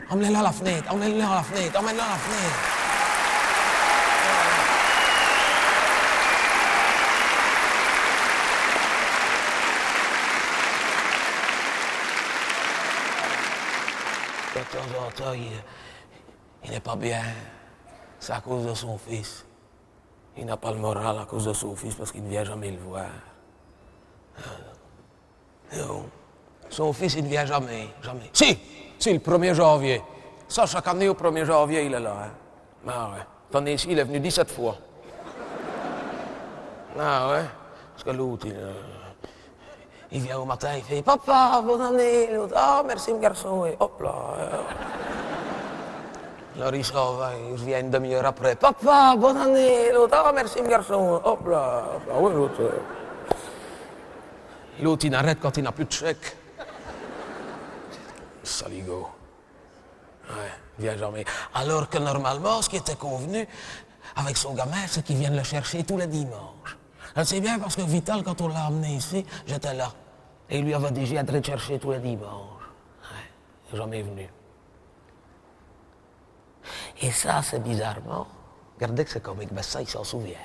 Emmène-le à la fenêtre, emmène-le à la fenêtre. De temps en temps, il n'est pas bien. C'est à cause de son fils. Il n'a pas le moral à cause de son fils parce qu'il ne vient jamais le voir. Non. Son fils, il ne vient jamais. Si, le 1er janvier. Ça, chaque année, au 1er janvier, il est là. Hein. Ah ouais. Cette année ici, il est venu 17 fois. Ah ouais. Parce que l'autre, il vient au matin, il fait « Papa, bonne année !» L'autre « Ah, merci, mon garçon !» Et hop là. Alors il s'en va, il revient une demi-heure après. « Papa, bonne année !» L'autre « Ah, merci, mon garçon !» Hop là. Ah ouais, l'autre. L'autre, il n'arrête quand il n'a plus de chèque. Saligo. Ouais, il vient jamais. Alors que normalement, ce qui était convenu avec son gamin, c'est qu'il vienne le chercher tous les dimanches. Je sais bien parce que Vital, quand on l'a emmené ici, j'étais là. Et il lui avait dit, j'viendrai te chercher tous les dimanches. Ouais, il n'est jamais venu. Et ça, c'est bizarrement. Regardez que c'est comique, ben ça, il s'en souvient.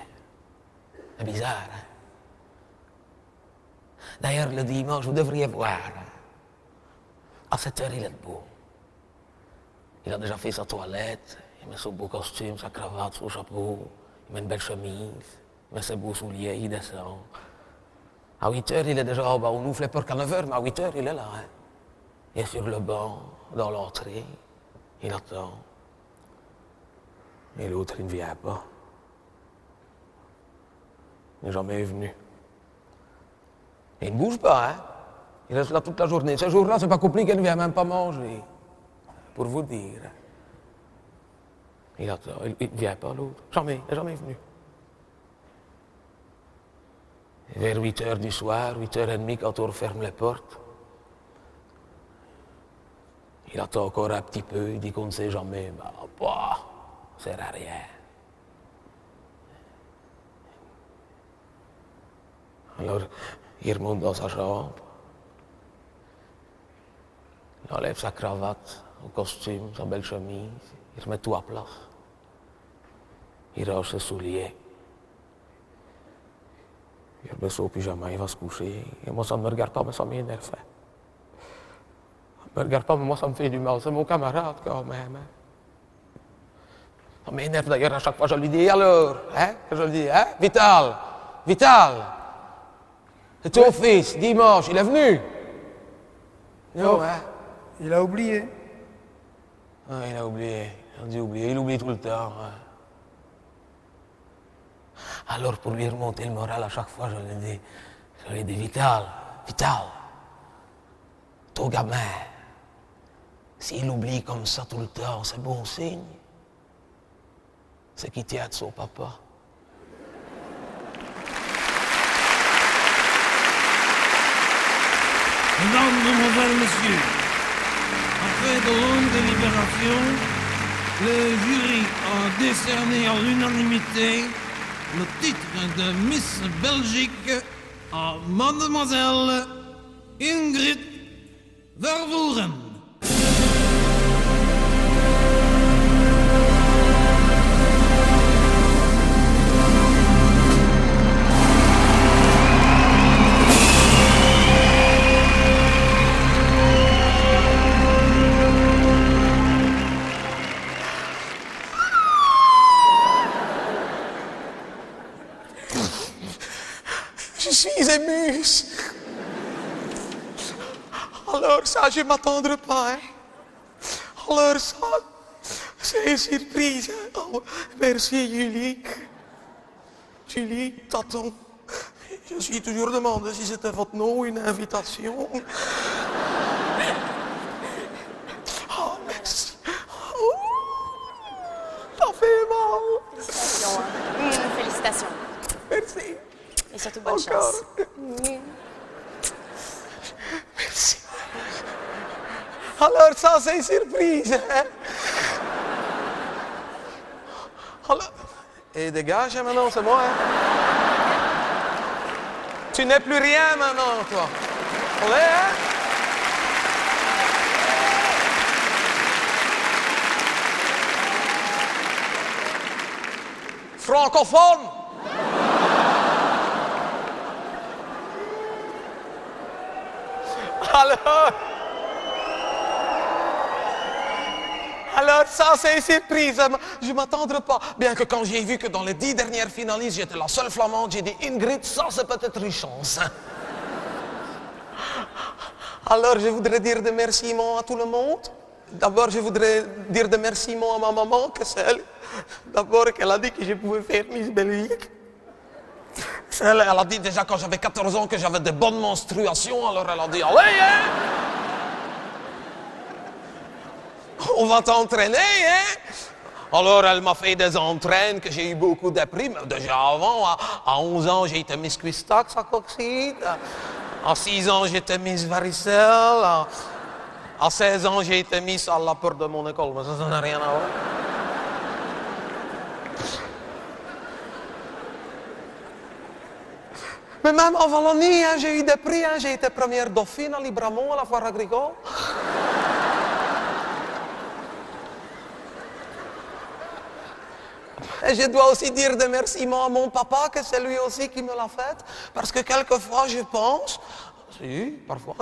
C'est bizarre, hein? D'ailleurs, le dimanche, vous devriez voir. Hein? À 7 heures, il est debout. Il a déjà fait sa toilette, il met son beau costume, sa cravate, son chapeau, il met une belle chemise, il met ses beaux souliers, il descend. À 8 heures, il est déjà en bas. On ouvre les portes qu'à 9 heures, mais à 8 heures, il est là. Hein? Il est sur le banc, dans l'entrée, il attend. Et l'autre, il ne vient pas. Il n'est jamais venu. Et il ne bouge pas, hein. Il reste là toute la journée. Ce jour-là, c'est pas compliqué, il ne vient même pas manger. Pour vous dire. Il attend, il ne vient pas l'autre. Jamais, il n'est jamais venu. Et vers 8 heures du soir, 8h30, quand on referme les portes, il attend encore un petit peu, il dit qu'on ne sait jamais. Bah, ça sert à rien. Alors, il remonte dans sa chambre. Il enlève sa cravate, son costume, sa belle chemise. Il remet tout à place. Il range ses souliers. Il remet son pyjama, il va se coucher. Et moi, ça ne me regarde pas, mais ça m'énerve. Ça ne me regarde pas, mais moi, ça me fait du mal. C'est mon camarade, quand même. Hein. Ça m'énerve d'ailleurs à chaque fois. Je lui dis, alors, hein? Je lui dis, hein? Vital! C'est ton fils, dimanche, il est venu? Non, hein? Il a oublié. Ah, il a oublié. Il oublie tout le temps. Hein. Alors, pour lui remonter le moral, à chaque fois, je lui dis, Vital, ton gamin, s'il oublie comme ça tout le temps, c'est bon signe. C'est qu'il tient de son papa. Mesdames, Mesdemoiselles, Messieurs, après de longues délibérations, le jury a décerné à l'unanimité le titre de Miss Belgique à Mademoiselle Ingrid Vervoeren. Je suis ému. Alors ça, je ne m'attendrai pas. Hein? Alors ça, c'est une surprise. Hein? Oh, merci Julie. Julie, tonton. Je suis toujours demandé si c'était votre nom ou une invitation. Oh, merci. Oh, ça fait mal. Félicitations. Félicitations. Merci. Et surtout, bonne Encore. chance. Merci. Alors, ça, c'est une surprise, hein? Alors, et dégage maintenant, c'est moi, hein? Tu n'es plus rien maintenant, toi. Allez, hein? Francophone. Alors ça, c'est une surprise. Je ne m'attendrai pas. Bien que quand j'ai vu que dans les 10 dernières finalistes, j'étais la seule flamande, j'ai dit, Ingrid, ça, c'est peut-être une chance. Alors, je voudrais dire des remerciements à tout le monde. D'abord, je voudrais dire des remerciements à ma maman, que c'est elle. D'abord, qu'elle a dit que je pouvais faire Miss Belgique. Elle a dit déjà quand j'avais 14 ans que j'avais de bonnes menstruations. Alors, elle a dit, allez, hein? On va t'entraîner, hein? Alors, elle m'a fait des entraînes que j'ai eu beaucoup de prix. Mais déjà avant, à 11 ans, j'ai été Miss Quistax à Coxide. À 6 ans, j'étais Miss Varicelle. À 16 ans, j'ai été Miss à la porte de mon école. Mais ça n'a rien à voir. Mais même en Wallonie, hein, j'ai eu des prix. Hein. J'ai été première dauphine à Libramont, à la foire agricole. Et je dois aussi dire des remerciements à mon papa, que c'est lui aussi qui me l'a fait. Parce que quelquefois, je pense... Si, parfois,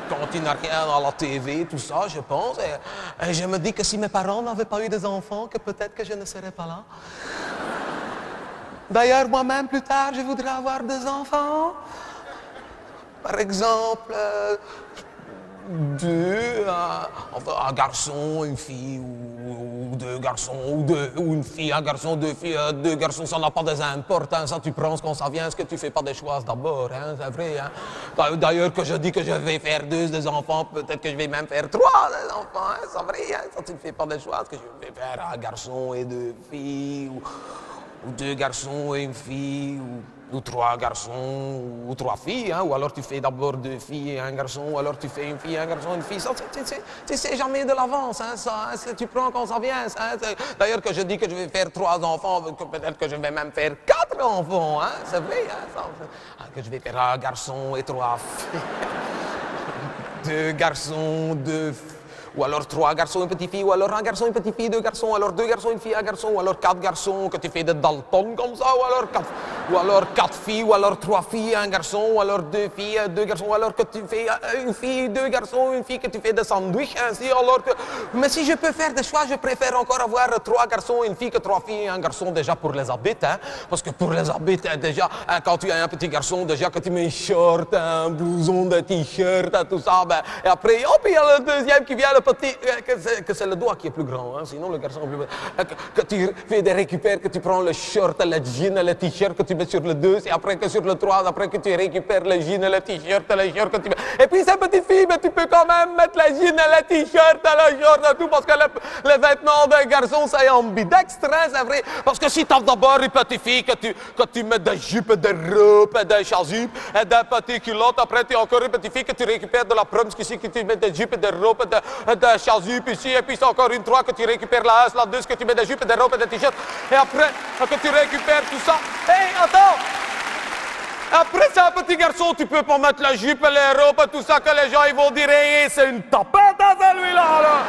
quand il n'y a rien à la TV, tout ça, je pense. Et je me dis que si mes parents n'avaient pas eu des enfants, que peut-être que je ne serais pas là. D'ailleurs, moi-même, plus tard, je voudrais avoir des enfants. Par exemple, un garçon, une fille, ou deux garçons, ou une fille, un garçon, deux filles, deux garçons, ça n'a pas d'importance. Ça, tu prends quand ça vient, ce que tu fais pas des choix d'abord, hein, c'est vrai. Hein. D'ailleurs, que je dis que je vais faire des enfants, peut-être que je vais même faire 3 des enfants, hein, c'est vrai. Hein, ça, tu ne fais pas des choix, que je vais faire un garçon et 2 filles, ou 2 garçons et une fille, ou 3 garçons, ou 3 filles, hein, ou alors tu fais d'abord 2 filles et un garçon, ou alors tu fais une fille, un garçon, une fille. Ça, tu sais jamais de l'avance, hein, ça, hein, tu prends quand ça vient. Hein, d'ailleurs, que je dis que je vais faire 3 enfants, que peut-être que je vais même faire 4 enfants, hein, c'est vrai, hein, ça, que je vais faire un garçon et 3 filles. 2 garçons, 2 filles. Ou alors 3 garçons, une petite fille, ou alors un garçon, une petite fille, 2 garçons, alors 2 garçons, une fille, un garçon, ou alors 4 garçons, que tu fais de Dalton comme ça, ou alors 4 filles, ou alors 3 filles, un garçon, ou alors 2 filles, 2 garçons, ou alors que tu fais une fille, 2 garçons, une fille, que tu fais de sandwich, ainsi, alors que... Mais si je peux faire des choix, je préfère encore avoir 3 garçons, une fille, que 3 filles et un garçon, déjà pour les habits, hein, parce que pour les habits, déjà, hein, quand tu as un petit garçon, déjà que tu mets un short, un blouson, des t-shirts, tout ça, ben, et après, hop, il y a le deuxième qui vient, le petit, que c'est le doigt qui est plus grand, hein, sinon le garçon est plus petit. Que tu fais des récupères, que tu prends le short, le jean, le t-shirt que tu mets sur le 2, et après que sur le 3, après que tu récupères le jean, le t-shirt, le short que tu mets. Et puis ces petites filles, mais tu peux quand même mettre le jean, le t-shirt, le short et tout, parce que les vêtements d'un garçon, c'est ambidextre, hein, c'est vrai. Parce que si tu as d'abord une petite fille, que tu mets des jupes, des robes, des chasubles, et des petites culottes, après tu as encore une petite fille que tu récupères de la promesse, ici, que tu mets des jupes, des robes, des chasubles ici, et puis c'est encore une 3 que tu récupères la S, la 2 que tu mets des jupes, des robes et des t-shirts, et après que tu récupères tout ça. Hey, attends! Après c'est un petit garçon, tu peux pas mettre la jupe, les robes, tout ça, que les gens ils vont dire, hey, c'est une tapette à celui-là, là.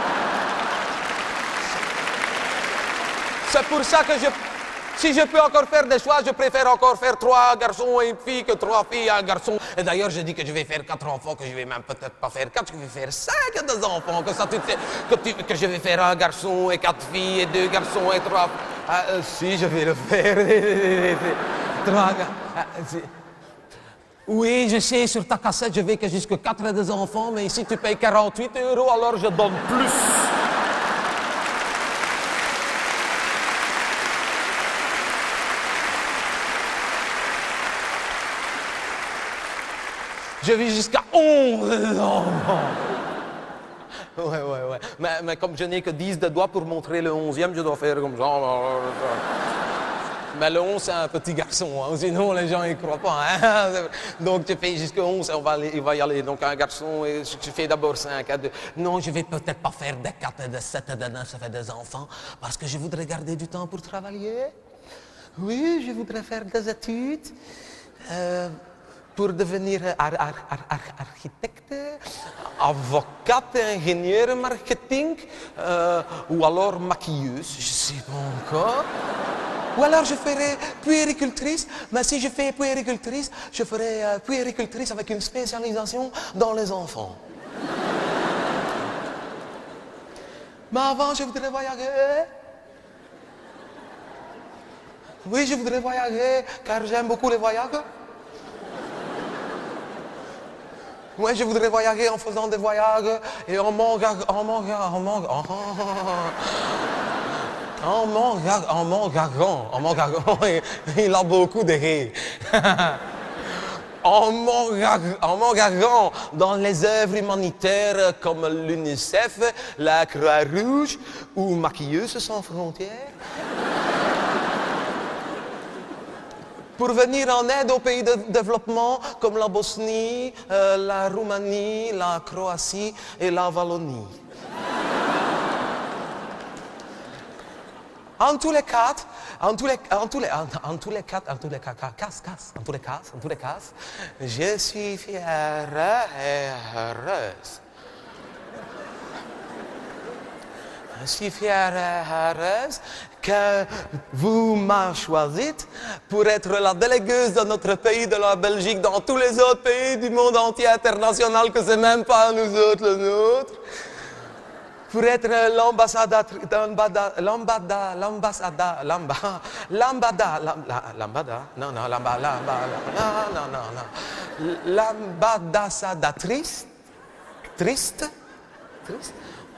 C'est pour ça que si je peux encore faire des choix, je préfère encore faire 3 garçons et une fille que 3 filles et un garçon. Et d'ailleurs, je dis que je vais faire 4 enfants, que je vais même peut-être pas faire 4, que je vais faire 5 des enfants, que ça tu sais, que je vais faire un garçon et 4 filles et 2 garçons et 3. Si, je vais le faire. 3 Oui, je sais, sur ta cassette, je vais que jusqu'à 4 des enfants, mais ici tu payes 48 €, alors je donne plus. Je vis jusqu'à 11 enfants. Ouais. Mais comme je n'ai que 10 de doigts pour montrer le 11e, je dois faire comme ça. Mais le 11, c'est un petit garçon, hein. Sinon les gens n'y croient pas. Hein. Donc tu fais jusqu'à 11, il va y aller. Donc un garçon, et tu fais d'abord 5 à 2. Non, je vais peut-être pas faire de 4, de 7, de 9, ça fait des enfants, parce que je voudrais garder du temps pour travailler. Oui, je voudrais faire des études. Pour devenir architecte, avocate, ingénieur marketing, ou alors maquilleuse, je ne sais pas encore. Ou alors je ferai puéricultrice, mais si je fais puéricultrice, je ferai puéricultrice avec une spécialisation dans les enfants. Mais avant, je voudrais voyager. Oui, je voudrais voyager, car j'aime beaucoup les voyages. Moi, je voudrais voyager en faisant des voyages et en m'engageant. Il a beaucoup de rire. En m'engageant dans les œuvres humanitaires comme l'UNICEF, la Croix-Rouge ou Maquilleuses sans frontières. Pour venir en aide aux pays de développement comme la Bosnie, la Roumanie, la Croatie et la Wallonie. En tous les cas, je suis fière et heureuse. Je suis fière et heureuse que vous m'avez choisi pour être la délégueuse de notre pays, de la Belgique, dans tous les autres pays du monde entier international, que c'est même pas nous autres le nôtre. Pour être l'ambassadrice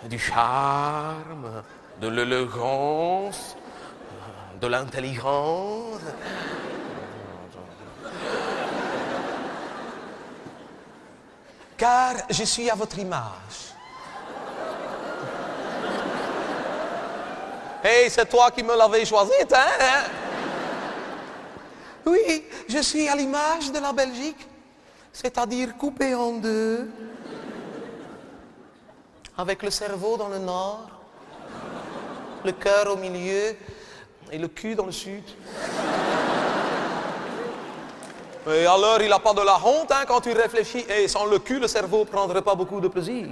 du charme, de l'élégance, de l'intelligence. Car je suis à votre image. Hey, c'est toi qui me l'avais choisi, hein? Oui, je suis à l'image de la Belgique, c'est-à-dire coupée en deux, avec le cerveau dans le nord, le cœur au milieu et le cul dans le sud. Et alors, il n'a pas de la honte, hein, quand tu réfléchis. Et sans le cul, le cerveau ne prendrait pas beaucoup de plaisir.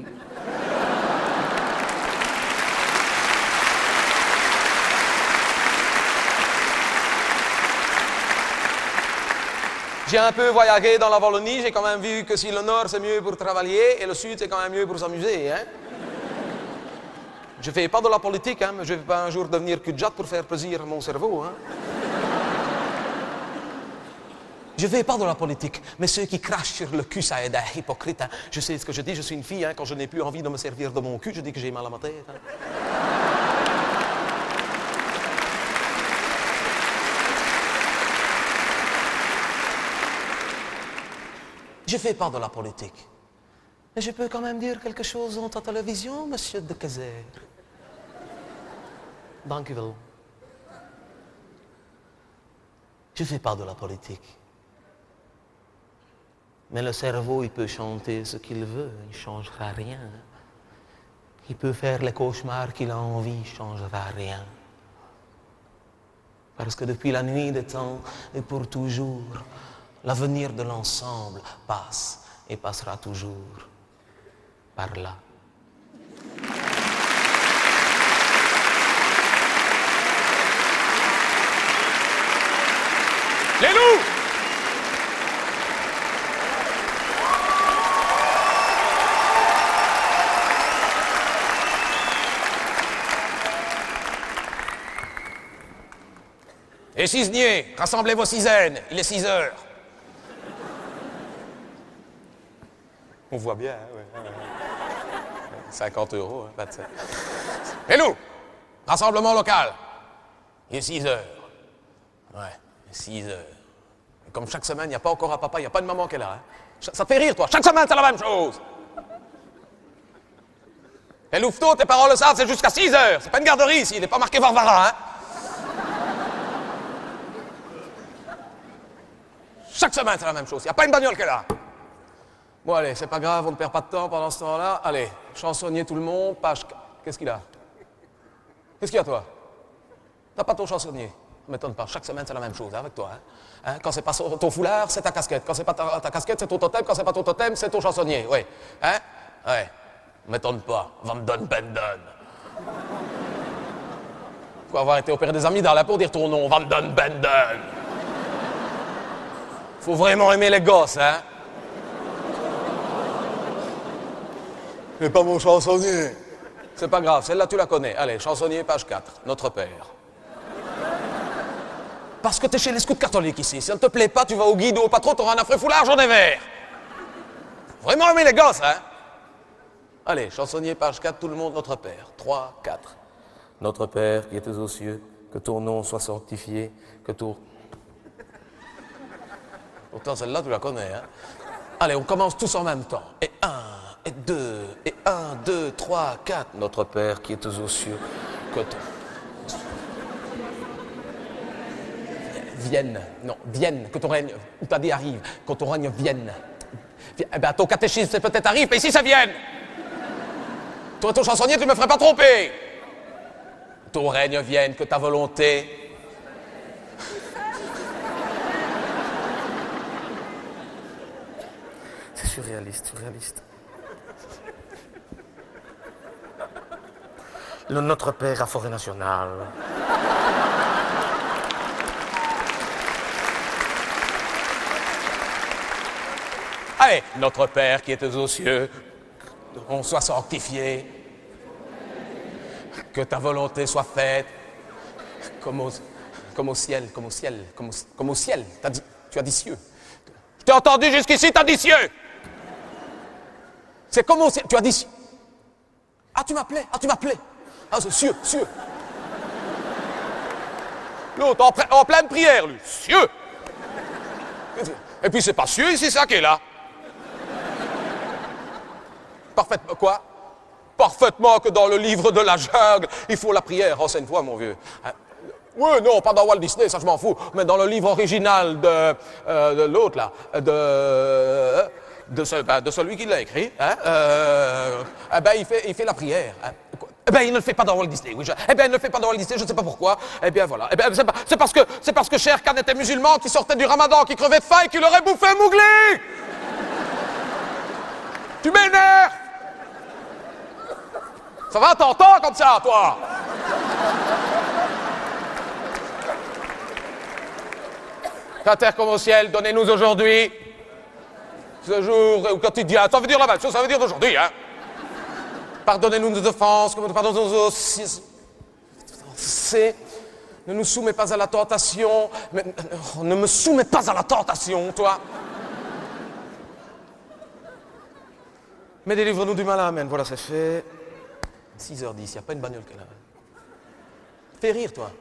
J'ai un peu voyagé dans la Wallonie, j'ai quand même vu que si le nord c'est mieux pour travailler et le sud c'est quand même mieux pour s'amuser. Hein? Je ne fais pas de la politique, hein, mais je ne vais pas un jour devenir cul-de-jatte pour faire plaisir à mon cerveau. Hein? Je ne fais pas de la politique, mais ceux qui crachent sur le cul, ça est des hypocrites. Hein? Je sais ce que je dis, je suis une fille, hein, quand je n'ai plus envie de me servir de mon cul, je dis que j'ai mal à ma tête. Hein? Je ne fais pas de la politique. Mais je peux quand même dire quelque chose dans ta télévision, monsieur de Keyser. Dank u wel. Je ne fais pas de la politique. Mais le cerveau, il peut chanter ce qu'il veut, il ne changera rien. Il peut faire les cauchemars qu'il a envie, il ne changera rien. Parce que depuis la nuit des temps et pour toujours, l'avenir de l'ensemble passe et passera toujours par là. Les loups! Et cisniers, rassemblez vos cisaines, il est 6 heures. On voit bien, hein, ouais. 50 €, hein, 27. Et nous, rassemblement local. Il est 6 heures. Ouais, 6 heures. Et comme chaque semaine, il n'y a pas encore un papa, il n'y a pas de maman qui est là. Hein. Ça te fait rire, toi. Chaque semaine, c'est la même chose. Et Louveteau, tes parents le savent, c'est jusqu'à 6 heures. C'est pas une garderie ici, il n'est pas marqué Varvara, hein. Chaque semaine, c'est la même chose. Il n'y a pas une bagnole qui est là. Bon, allez, c'est pas grave, on ne perd pas de temps pendant ce temps-là. Allez, chansonnier tout le monde, page... Qu'est-ce qu'il a? Qu'est-ce qu'il y a, toi? T'as pas ton chansonnier? Ne m'étonne pas, chaque semaine, c'est la même chose, hein, avec toi. Hein? Quand c'est pas ton foulard, c'est ta casquette. Quand c'est pas ta casquette, c'est ton totem. Quand c'est pas ton totem, c'est ton chansonnier, oui. Hein? Ouais. Ne m'étonne pas, Van Den Benden. Faut avoir été opéré des amygdales pour dire ton nom, Van Den Benden. Faut vraiment aimer les gosses, hein? C'est pas mon chansonnier. C'est pas grave, celle-là tu la connais. Allez, chansonnier, page 4, Notre Père. Parce que t'es chez les scouts catholiques ici. Si ça ne te plaît pas, tu vas au guide ou au patron, t'auras un affreux foulard jaune et vert. Vraiment aimer les gosses, hein? Allez, chansonnier, page 4, tout le monde, Notre Père. 3, 4. Notre Père qui es aux cieux, que ton nom soit sanctifié, que ton... Pourtant, celle-là, tu la connais, hein? Allez, on commence tous en même temps. Et 1, et 2, et 1, 2, 3, 4. Notre Père qui es aux cieux, que ton... Vienne, non, vienne, que ton règne, où t'as dit arrive, que ton règne vienne. Eh bien, ton catéchisme, c'est peut-être arrive, mais ici, ça vienne. Toi, ton chansonnier, tu ne me ferais pas tromper. Ton règne vienne, que ta volonté... C'est surréaliste, surréaliste. Le Notre Père à Forêt Nationale. Allez, Notre Père qui es aux cieux, on soit sanctifié, que ta volonté soit faite, comme au ciel, comme au ciel, comme au ciel. Tu as dit cieux. Je t'ai entendu jusqu'ici, tu as dit cieux. C'est comme au ciel, tu as dit cieux. Ah, tu m'appelais. Ah, c'est cieux. L'autre, en pleine prière, lui, cieux. Et puis c'est pas cieux ici, ça qui est là. Parfaitement, quoi? Parfaitement que dans le livre de la jungle, il faut la prière. Renseigne-toi, mon vieux. Oui, non, pas dans Walt Disney, ça je m'en fous. Mais dans le livre original de l'autre, là, de celui qui l'a écrit, hein, eh ben, il fait la prière. Hein. Eh bien, il ne le fait pas dans Walt Disney. Oui, il ne le fait pas dans Walt Disney, je ne sais pas pourquoi. Eh bien, voilà. Eh bien, c'est parce que Sher Khan était musulman, qui sortait du ramadan, qui crevait de faim et qui l'aurait bouffé Mowgli. Tu m'énerves. Ça va, t'entends comme ça, toi? Ta terre comme au ciel, donnez-nous aujourd'hui ce jour ou quotidien. Ça veut dire la même chose, ça veut dire d'aujourd'hui, hein? Pardonnez-nous nos offenses, comme nous pardonnons aux offenses. Ne nous soumets pas à la tentation. Ne me soumets pas à la tentation, toi. Mais délivre-nous du mal, amen. Voilà, c'est fait. 6h10, il n'y a pas une bagnole qui est là. Fais rire, toi.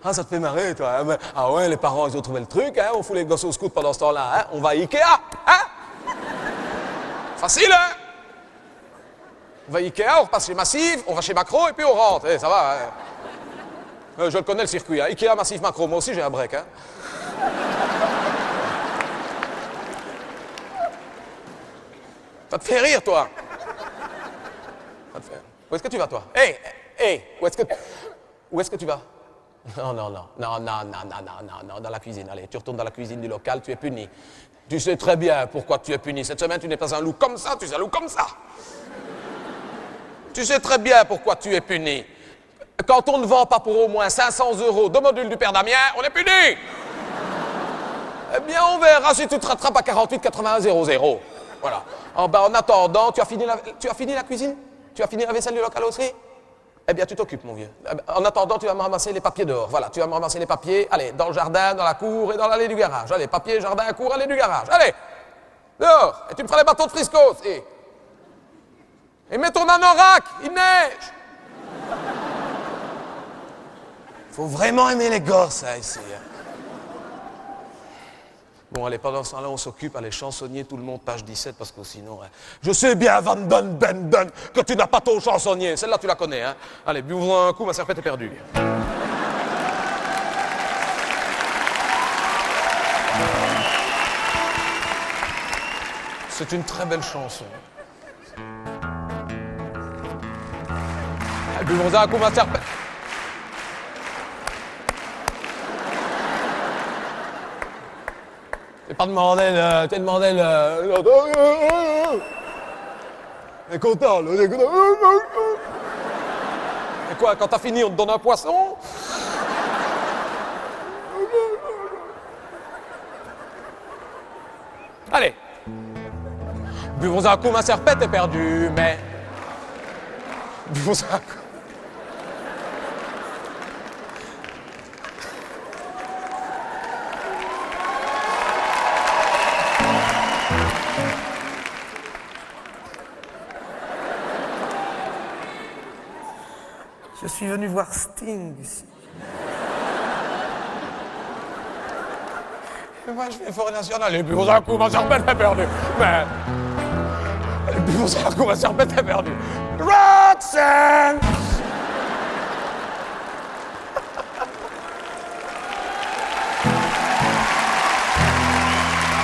Ah, ça te fait marrer, toi. Ah ouais, les parents, ils ont trouvé le truc, hein. On fout les gosses au scout pendant ce temps-là, hein. On va à Ikea, hein. Facile, hein. On va à Ikea, on repasse chez Massive, on va chez Macro et puis on rentre. Eh, ça va, hein. Je le connais, le circuit, hein. Ikea, Massive, Macro. Moi aussi, j'ai un break, hein. Ça te fait rire, toi. Ça te fait... Où est-ce que tu vas, toi? Hey, où est-ce que tu vas? Non, dans la cuisine. Allez, tu retournes dans la cuisine du local, tu es puni. Tu sais très bien pourquoi tu es puni. Cette semaine, tu n'es pas un loup comme ça, tu es un loup comme ça. Tu sais très bien pourquoi tu es puni. Quand on ne vend pas pour au moins 500 € de module du père Damien, on est puni. Eh bien, on verra si tu te rattrapes à 48 81 00. Voilà. En attendant, tu as fini la cuisine? Tu as fini la vaisselle du local aussi? Eh bien, tu t'occupes, mon vieux. En attendant, tu vas me ramasser les papiers dehors. Voilà, tu vas me ramasser les papiers, allez, dans le jardin, dans la cour et dans l'allée du garage. Allez, papier, jardin, cour, allée du garage. Allez, dehors. Et tu me feras les bateaux de Frisco aussi. Et mets ton anorak, il neige. Faut vraiment aimer les gosses, hein, ici. Bon, allez, pendant ce temps-là, on s'occupe, allez, chansonnier, tout le monde, page 17, parce que sinon... Je sais bien, Van Den Benden, que tu n'as pas ton chansonnier. Celle-là, tu la connais, hein. Allez, buvons un coup, ma serpette est perdue. C'est une très belle chanson. Buvons un coup, ma serpette. T'es pas demandé le... T'es demandé le... T'es content, là, t'es content. Et quoi, quand t'as fini, on te donne un poisson? Allez. Buvons un coup, ma serpette est perdue, mais... Buvons un coup. Je suis venu voir Sting ici. Et moi, je fais Forêt Nationale. Et buvons un coup, ma serpette est perdue. Mais... Et buvons un coup, ma serpette est perdue. Roxanne!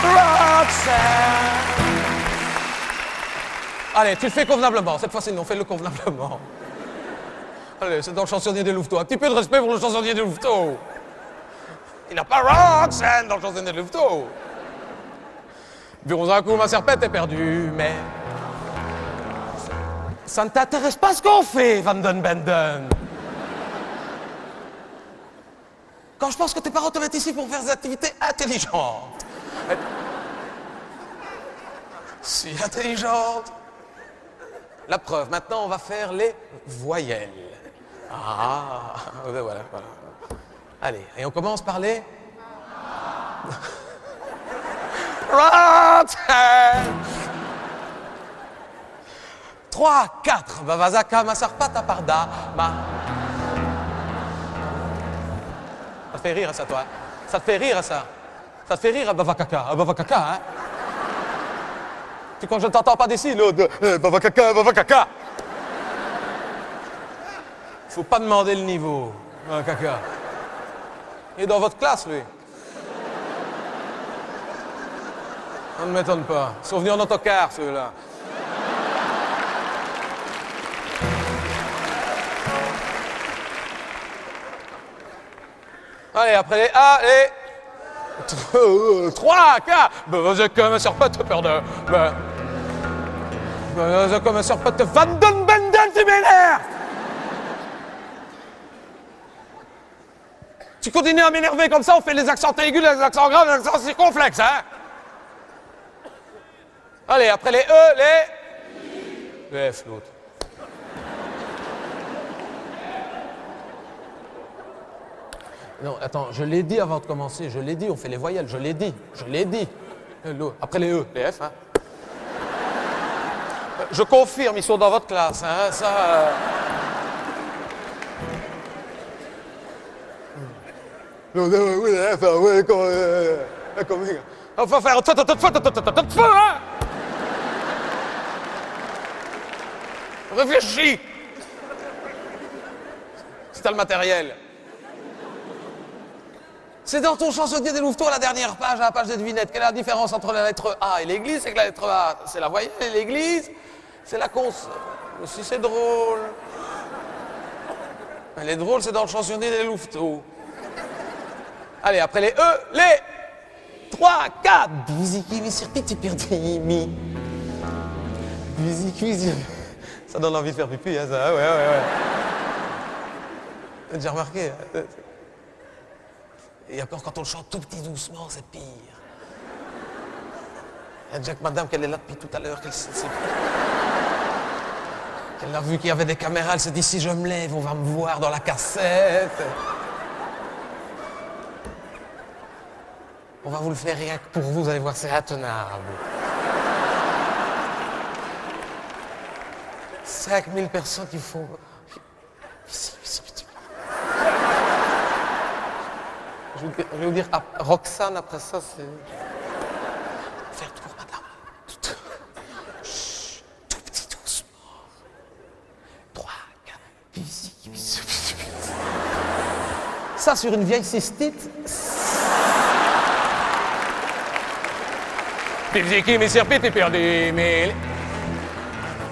Roxanne! Allez, tu le fais convenablement. Cette fois-ci, non, fais-le convenablement. Allez, c'est dans le chansonnier des Louveteaux. Un petit peu de respect pour le chansonnier des Louveteaux. Il n'a pas Roxanne dans le chansonnier des Louveteaux. Buvons un coup, ma serpette est perdue, mais... Ça ne t'intéresse pas ce qu'on fait, Van Den Benden. Quand je pense que tes parents te mettent ici pour faire des activités intelligentes. Si intelligente. La preuve, maintenant on va faire les voyelles. Ah, voilà. Allez, et on commence par les... Roxanne! 3, 4, Bavazaka, Masarpata, Parda, Ma... Ça te fait rire, ça, toi? Ça te fait rire, ça? Ça te fait rire, Bavakaka, hein? Tu quand je ne t'entends pas d'ici, là, de Bavakaka. Faut pas demander le niveau, Bavakaka. Il est dans votre classe, lui. Ça ne m'étonne pas. Ils sont venus en autocar, ceux-là. Allez, après les A, les... 3, 4... Vous êtes comme un serpette, peur de... Vous êtes comme un serpette, Van Den Benden, tu m'énerves! Tu continues à m'énerver comme ça, on fait les accents aigus, les accents graves, les accents circonflexes, hein? Allez, après les E, les F, l'autre. Non, attends, je l'ai dit avant de commencer, je l'ai dit, on fait les voyelles, je l'ai dit. Après les E, les F, hein. Je confirme, ils sont dans votre classe, hein, ça... Oui, les F, oui, comme... On va faire... hein. Réfléchis. C'est t'as le matériel. C'est dans ton chansonnier des Louveteaux, la dernière page, à la page des devinettes. Quelle est la différence entre la lettre A et l'église? C'est que la lettre A, c'est la voyelle, et l'église, c'est la consonne. Si c'est drôle. Elle est drôle, c'est dans le chansonnier des Louveteaux. Allez, après les E, les 3, 4. Bisiki, mi sirpiti, pirdimi. Bisiki, ça donne envie de faire pipi, hein, ça. Ouais. T'as déjà remarqué? Et encore, quand on le chante tout petit doucement, c'est pire. Il y a déjà que madame qu'elle est là depuis tout à l'heure, qu'elle a vu qu'il y avait des caméras, elle s'est dit, si je me lève, on va me voir dans la cassette. On va vous le faire rien que pour vous allez voir, c'est intenable. 5000 personnes qui font... Je vais vous dire, Roxane, après ça, c'est... faire tout, madame. Chut, tout petit, doucement. 3, 4, ça, sur une vieille cystite. Pivziki, mes serpits, t'es perdu, mais...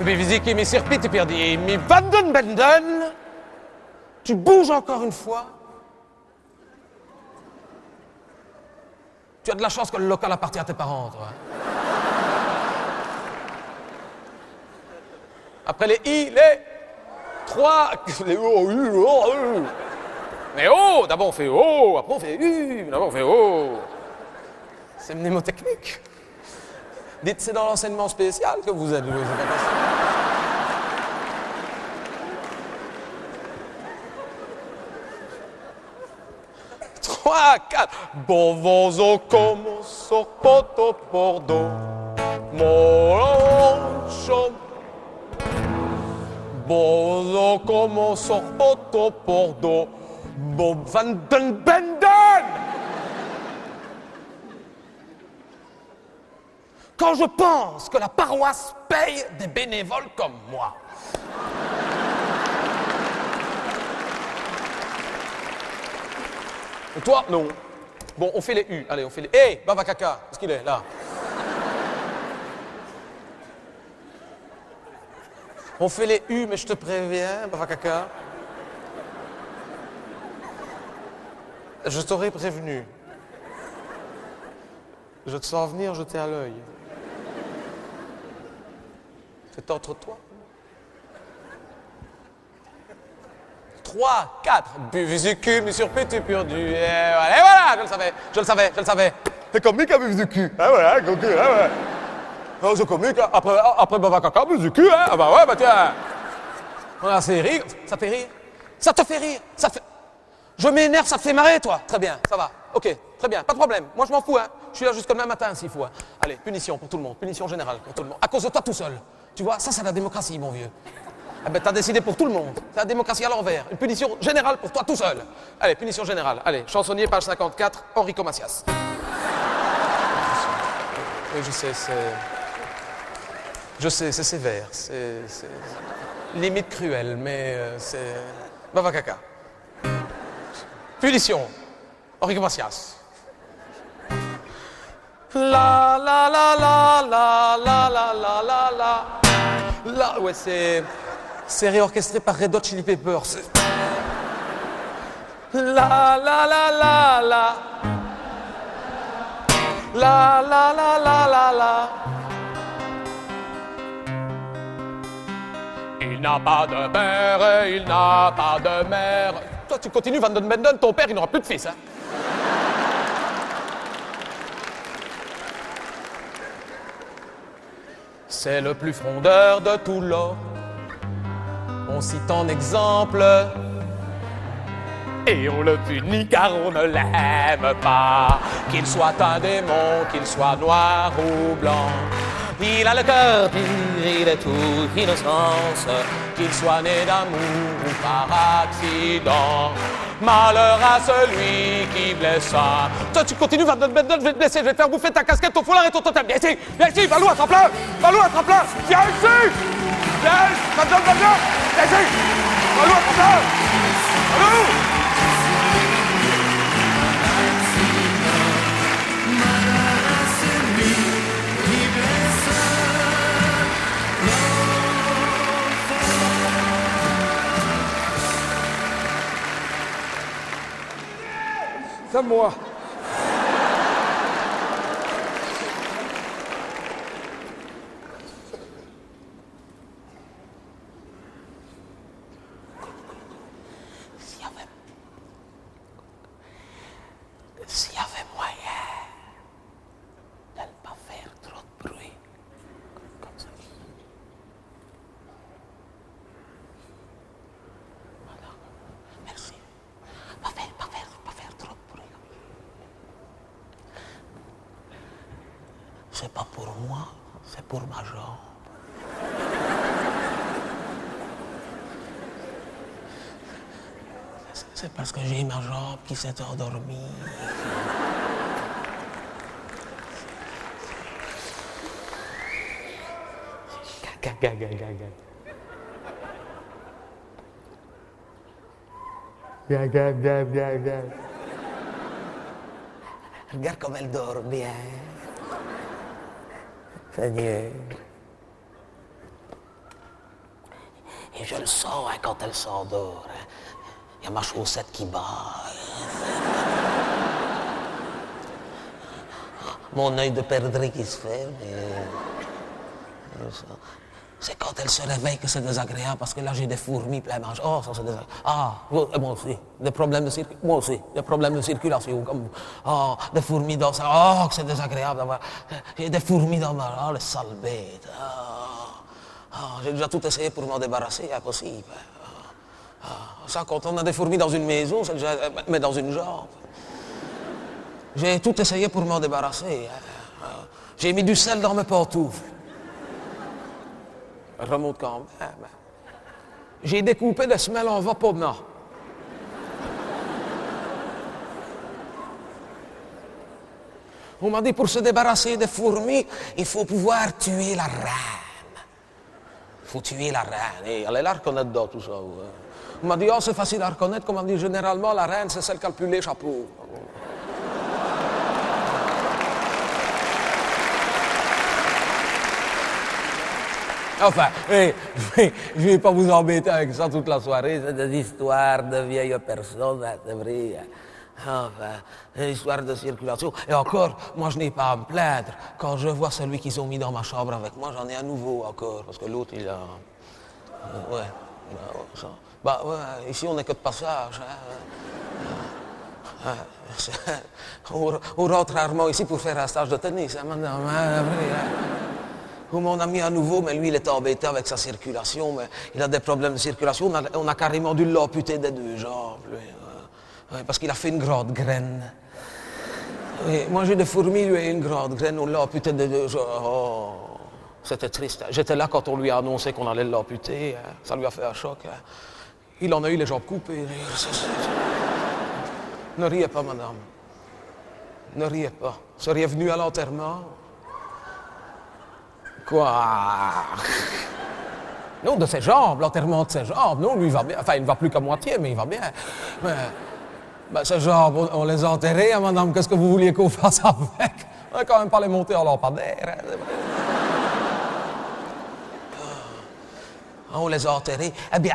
Pivziki, mes serpits, t'es perdu, mais Vandenbenden, tu bouges encore une fois. Tu as de la chance que le local appartient à tes parents, toi. Après les I, les 3, les O, U, O, U. Mais O, d'abord on fait O, après on fait U, d'abord on fait O. C'est mnémotechnique. Dites, c'est dans l'enseignement spécial que vous êtes. Trois, quatre. Bovozo como sopoto pordo. Moronchom. Bozo como sopoto pordo. Bob van den Benden. Quand je pense que la paroisse paye des bénévoles comme moi. Et toi, non. Bon, on fait les U. Allez, on fait les... Hé, Baba Caca, est-ce qu'il est là? On fait les U, mais je te préviens, Baba Caca. Je t'aurais prévenu. Je te sens venir jeter à l'œil. C'est entre toi. 3, 4. Buvez cul, mais sur petit perdu. Et voilà, je le savais. C'est comique à buvez cul. Ah voilà, cocu, ah ouais. Oh, c'est comique. Après Baba Caca, buvez cul, hein. Ah bah ouais, bah tiens. Voilà, c'est rire. Ça fait rire. Ça te fait rire. Ça fait... Je m'énerve, ça te fait marrer, toi. Très bien, ça va. Ok, très bien, pas de problème. Moi, je m'en fous, hein. Je suis là jusqu'au demain matin, s'il faut. Hein. Allez, punition pour tout le monde. Punition générale pour tout le monde. À cause de toi tout seul. Tu vois, ça, c'est la démocratie, mon vieux. Ah ben, t'as décidé pour tout le monde. C'est la démocratie à l'envers. Une punition générale pour toi tout seul. Allez, punition générale. Allez, chansonnier, page 54, Enrico Macias. Oui, je sais, c'est sévère. C'est limite cruel, mais c'est... Baba Caca. Punition. Enrico Macias. La la la la la la la la la la. Là, ouais, c'est réorchestré par Red Hot Chili Peppers. La la la la la. La la la la la la. Il n'a pas de père, il n'a pas de mère. Toi, tu continues, Van den Benden, ton père, il n'aura plus de fils, hein. C'est le plus frondeur de tout l'or. On cite en exemple. Et on le punit car on ne l'aime pas. Qu'il soit un démon, qu'il soit noir ou blanc. Il a le cœur pur, il est toute innocence. Qu'il soit né d'amour ou par accident. Malheur à celui qui blesse un. Toi, tu continues, Van den Benden, je vais te blesser, je vais te faire bouffer ta casquette, ton foulard et ton totem. Viens ici, va-l'ou à tremplin, viens ici, Van den Benden, viens ici, va-l'ou à tremplin, va-l'ou. C'est à moi. S'il y avait moyen de ne pas faire trop de bruit, comme ça. Voilà. Merci. Pas faire trop de bruit. C'est pas pour moi, c'est pour ma jambe. C'est parce que j'ai ma jambe qui s'est endormie. Regarde comme elle dort bien. Seigneur. Et je le sens hein, quand elle s'endort. Hein. Il y a ma chaussette qui bat. Mon œil de perdrix qui se ferme. C'est quand elle se réveille que c'est désagréable parce que là j'ai des fourmis plein mange. Oh, ça c'est désagréable. Ah, moi aussi. Des problèmes de circulation. Moi aussi. Des problèmes de circulation. Comme... Oh, des fourmis dans ça. Oh, que c'est désagréable d'avoir. J'ai des fourmis dans ma. Oh, les sales bêtes. Oh, j'ai déjà tout essayé pour m'en débarrasser. Impossible. Ça, quand on a des fourmis dans une maison, c'est déjà. Mais dans une jambe. J'ai tout essayé pour m'en débarrasser. J'ai mis du sel dans mes pantoufles. Remonte quand même. J'ai découpé des semelles en vapona. On m'a dit pour se débarrasser des fourmis, il faut pouvoir tuer la reine. Il faut tuer la reine. Et elle est là à reconnaître dans tout ça. On m'a dit, oh, c'est facile à reconnaître. Comme on dit, généralement, la reine, c'est celle qui a le plus les chapeaux. Enfin, je vais pas vous embêter avec ça toute la soirée. C'est des histoires de vieilles personnes, c'est vrai. Enfin, des histoires de circulation. Et encore, moi je n'ai pas à me plaindre. Quand je vois celui qu'ils ont mis dans ma chambre avec moi, j'en ai un nouveau encore. Parce que l'autre, il a... ouais. Ça. Bah ouais, ici on n'est que de passage. On rentre rarement ici pour faire un stage de tennis. Hein, madame, mon ami à nouveau, mais lui, il est embêté avec sa circulation, mais il a des problèmes de circulation. On a carrément dû l'amputer des deux jambes, lui. Parce qu'il a fait une grande graine. Et moi, j'ai des fourmis, lui, et une grande graine, on l'a amputé des deux jambes. Oh, c'était triste. J'étais là quand on lui a annoncé qu'on allait l'amputer. Hein. Ça lui a fait un choc. Hein. Il en a eu les jambes coupées. Ne riez pas, madame. Ne riez pas. Seriez venu à l'enterrement? Quoi? Non, de ses jambes, l'enterrement de ses jambes. Non, lui, il va bien. Enfin, il ne va plus qu'à moitié, mais il va bien. Mais ses jambes, on les a enterrées, hein, madame. Qu'est-ce que vous vouliez qu'on fasse avec? On n'a quand même pas les monter en lampadaire. Hein, on les a enterrées. Eh bien,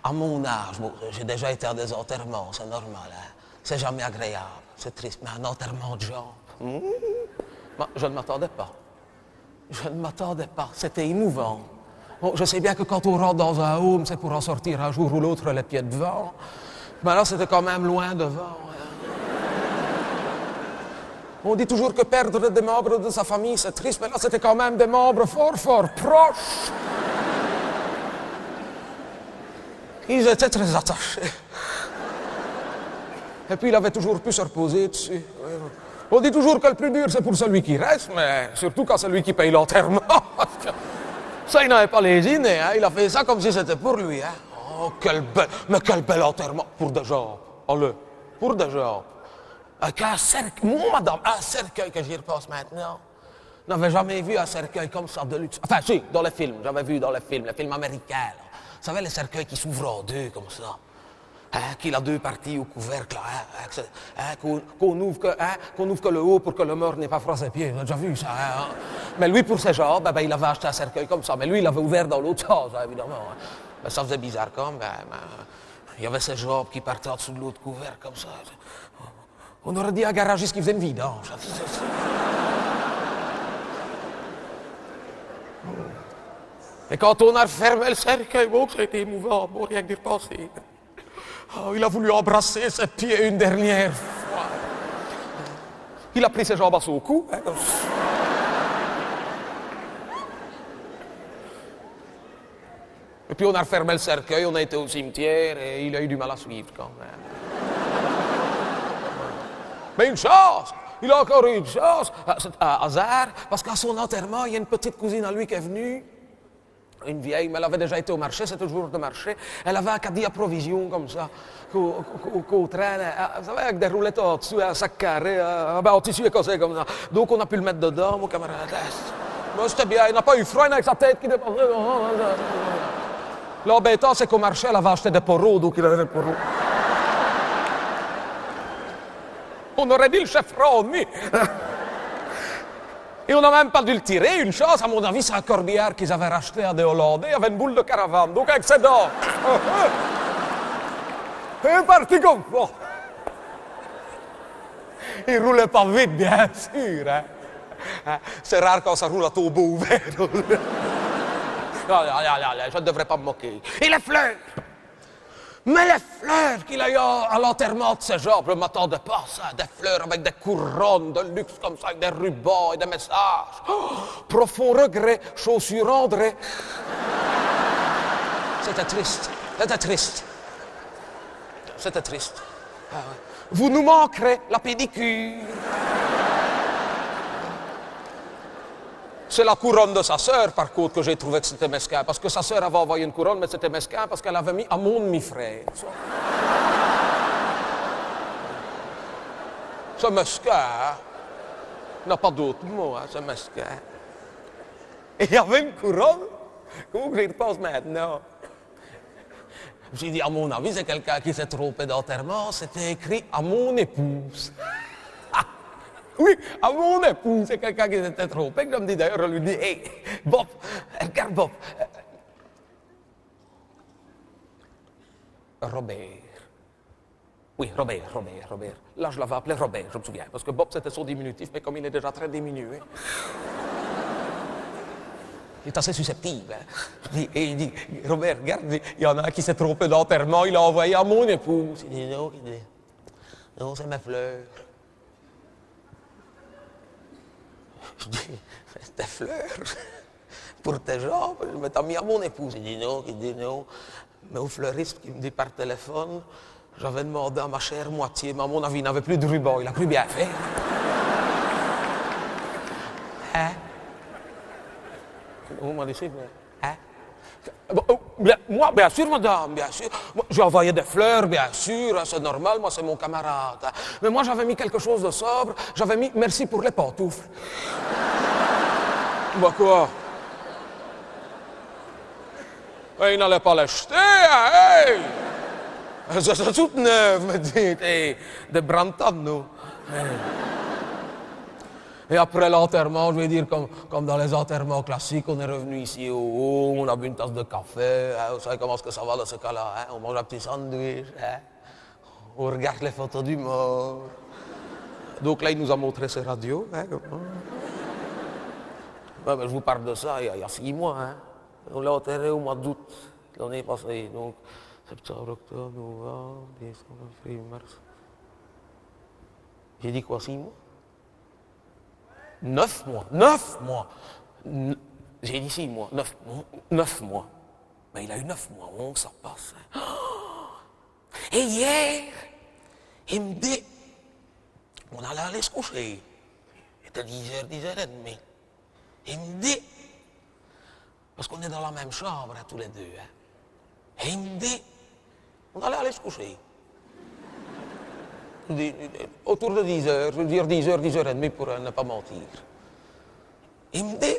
à mon âge, bon, j'ai déjà été à des enterrements, c'est normal. Hein. C'est jamais agréable, c'est triste. Mais un enterrement de jambes, bon, je ne m'attendais pas. Je ne m'attendais pas, c'était émouvant. Bon, je sais bien que quand on rentre dans un home, c'est pour en sortir un jour ou l'autre les pieds devant. Mais là, c'était quand même loin devant. On dit toujours que perdre des membres de sa famille, c'est triste, mais là, c'était quand même des membres fort, fort proches. Ils étaient très attachés. Et puis, il avait toujours pu se reposer dessus. On dit toujours que le plus dur, c'est pour celui qui reste, mais surtout quand c'est lui qui paye l'enterrement. Ça, il n'avait pas lésiné, hein. Il a fait ça comme si c'était pour lui. Hein. Oh, mais quel bel enterrement pour des jambes. Allez, pour des jambes. Avec un cercueil, moi, madame, un cercueil que j'y repasse maintenant. Je n'avais jamais vu un cercueil comme ça de luxe. Enfin, si, dans les films, j'avais vu dans les films américains. Là. Vous savez, les cercueils qui s'ouvrent en deux, comme ça. Hein, qu'il a deux parties au couvercle, qu'on ouvre que le haut pour que le mort n'ait pas froid ses pieds. On a déjà vu ça. Hein. Mais lui, pour ses jambes, il avait acheté un cercueil comme ça. Mais lui, il l'avait ouvert dans l'autre sens, hein, évidemment. Hein. Mais ça faisait bizarre quand même. Il y avait ses jambes qui partaient en dessous de l'autre couvercle comme ça. On aurait dit un garagiste qui faisait une vidange. Et quand on a refermé le cercueil, bon, ça a été émouvant, bon, rien que d'y repenser. Oh, il a voulu embrasser ses pieds une dernière fois. Il a pris ses jambes à son cou. Hein. Et puis on a refermé le cercueil, on a été au cimetière et il a eu du mal à suivre quand même. Mais une chance! Il a encore eu une chance! C'est un hasard, parce qu'à son enterrement, il y a une petite cousine à lui qui est venue. Une vieille, mais elle avait déjà été au marché, c'était toujours de marché. Elle avait un caddie à provisions comme ça, qu'on traîne, vous savez, avec des roulettes en dessous, un sac carré, en tissu écossais comme ça. Donc on a pu le mettre dedans, mon camarade. Mais c'était bien, il n'a pas eu froid avec sa tête qui dépassait. L'embêtant, c'est qu'au marché, elle avait acheté des poros, donc il avait des poros. On aurait dit le chef mais... Et on n'a même pas dû le tirer. Une chance, à mon avis, c'est un corbillard qu'ils avaient racheté à des Hollandais. Il y avait une boule de caravane, donc excédent. Il est parti comme ça. Il roulait pas vite, bien sûr. Hein? C'est rare quand ça roule à tombeau ouvert. Je ne devrais pas me moquer. Et les fleurs! Mais les fleurs qu'il a eu à l'enterrement de ces gens, je ne m'attendais pas à ça. Des fleurs avec des couronnes de luxe comme ça, avec des rubans et des messages. Oh, profond regret, chaussures André. C'était triste, c'était triste. C'était triste. Ah ouais. Vous nous manquerez la pédicure. C'est la couronne de sa sœur, par contre, que j'ai trouvé que c'était mesquin. Parce que sa sœur avait envoyé une couronne, mais c'était mesquin parce qu'elle avait mis à mon demi-frère. C'est mesquin, hein? Il n'a pas d'autre mot, hein? C'est mesquin. Et il y avait une couronne. Comment que j'y repense maintenant? J'ai dit, à mon avis, c'est quelqu'un qui s'est trompé d'enterrement. C'était écrit à mon épouse. Oui, à mon épouse, c'est quelqu'un qui s'était trompé. Je me dis d'ailleurs, je lui dis, hé, Bob, regarde Bob. Robert. Oui, Robert. Là, je l'avais appelé Robert, je me souviens, parce que Bob, c'était son diminutif, mais comme il est déjà très diminué, il est assez susceptible. Hein. Et il dit, Robert, regarde, il y en a un qui s'est trompé d'enterrement, il l'a envoyé à mon épouse. Il dit, non, c'est ma fleur. Je dis, tes fleurs pour tes jambes, mais t'as mis à mon épouse. Il dit non. Mais au fleuriste qui me dit par téléphone, j'avais demandé à ma chère moitié, mais à mon avis, il n'avait plus de ruban, il a cru bien faire. Hein? Vous m'en laissez, hein? Moi, bien sûr, madame, bien sûr. J'ai envoyé des fleurs, bien sûr, c'est normal, moi, c'est mon camarade. Hein. Mais moi, j'avais mis quelque chose de sobre, j'avais mis merci pour les pantoufles. Bah quoi? Il n'allait pas l'acheter, hein, hey! C'est tout neuf, me dit, hey, de Brantano. Hey. Et après l'enterrement, je vais dire, comme dans les enterrements classiques, on est revenu ici au haut, on a bu une tasse de café, hein, vous savez comment est-ce que ça va dans ce cas-là, hein, on mange un petit sandwich, hein, on regarde les photos du mort. Donc là, il nous a montré ses radios. Hein, ben, je vous parle de ça il y a 6 mois. Hein. On l'a enterré au mois d'août l'année passée. Donc, septembre, octobre, novembre, décembre, février, mars. J'ai dit quoi, 6 mois? 9 mois. 9 mois. J'ai dit 6 mois. 9 mois. Mais il a eu 9 mois. On ça passe. Hein. Et hier, il me dit, on allait aller se coucher. Il était 10h, 10h30. Il me dit, parce qu'on est dans la même chambre, hein, tous les deux. Hein. Et il me dit, on allait aller se coucher. Autour de 10h, je veux dire 10h, 10h30 pour ne pas mentir. Il me dit,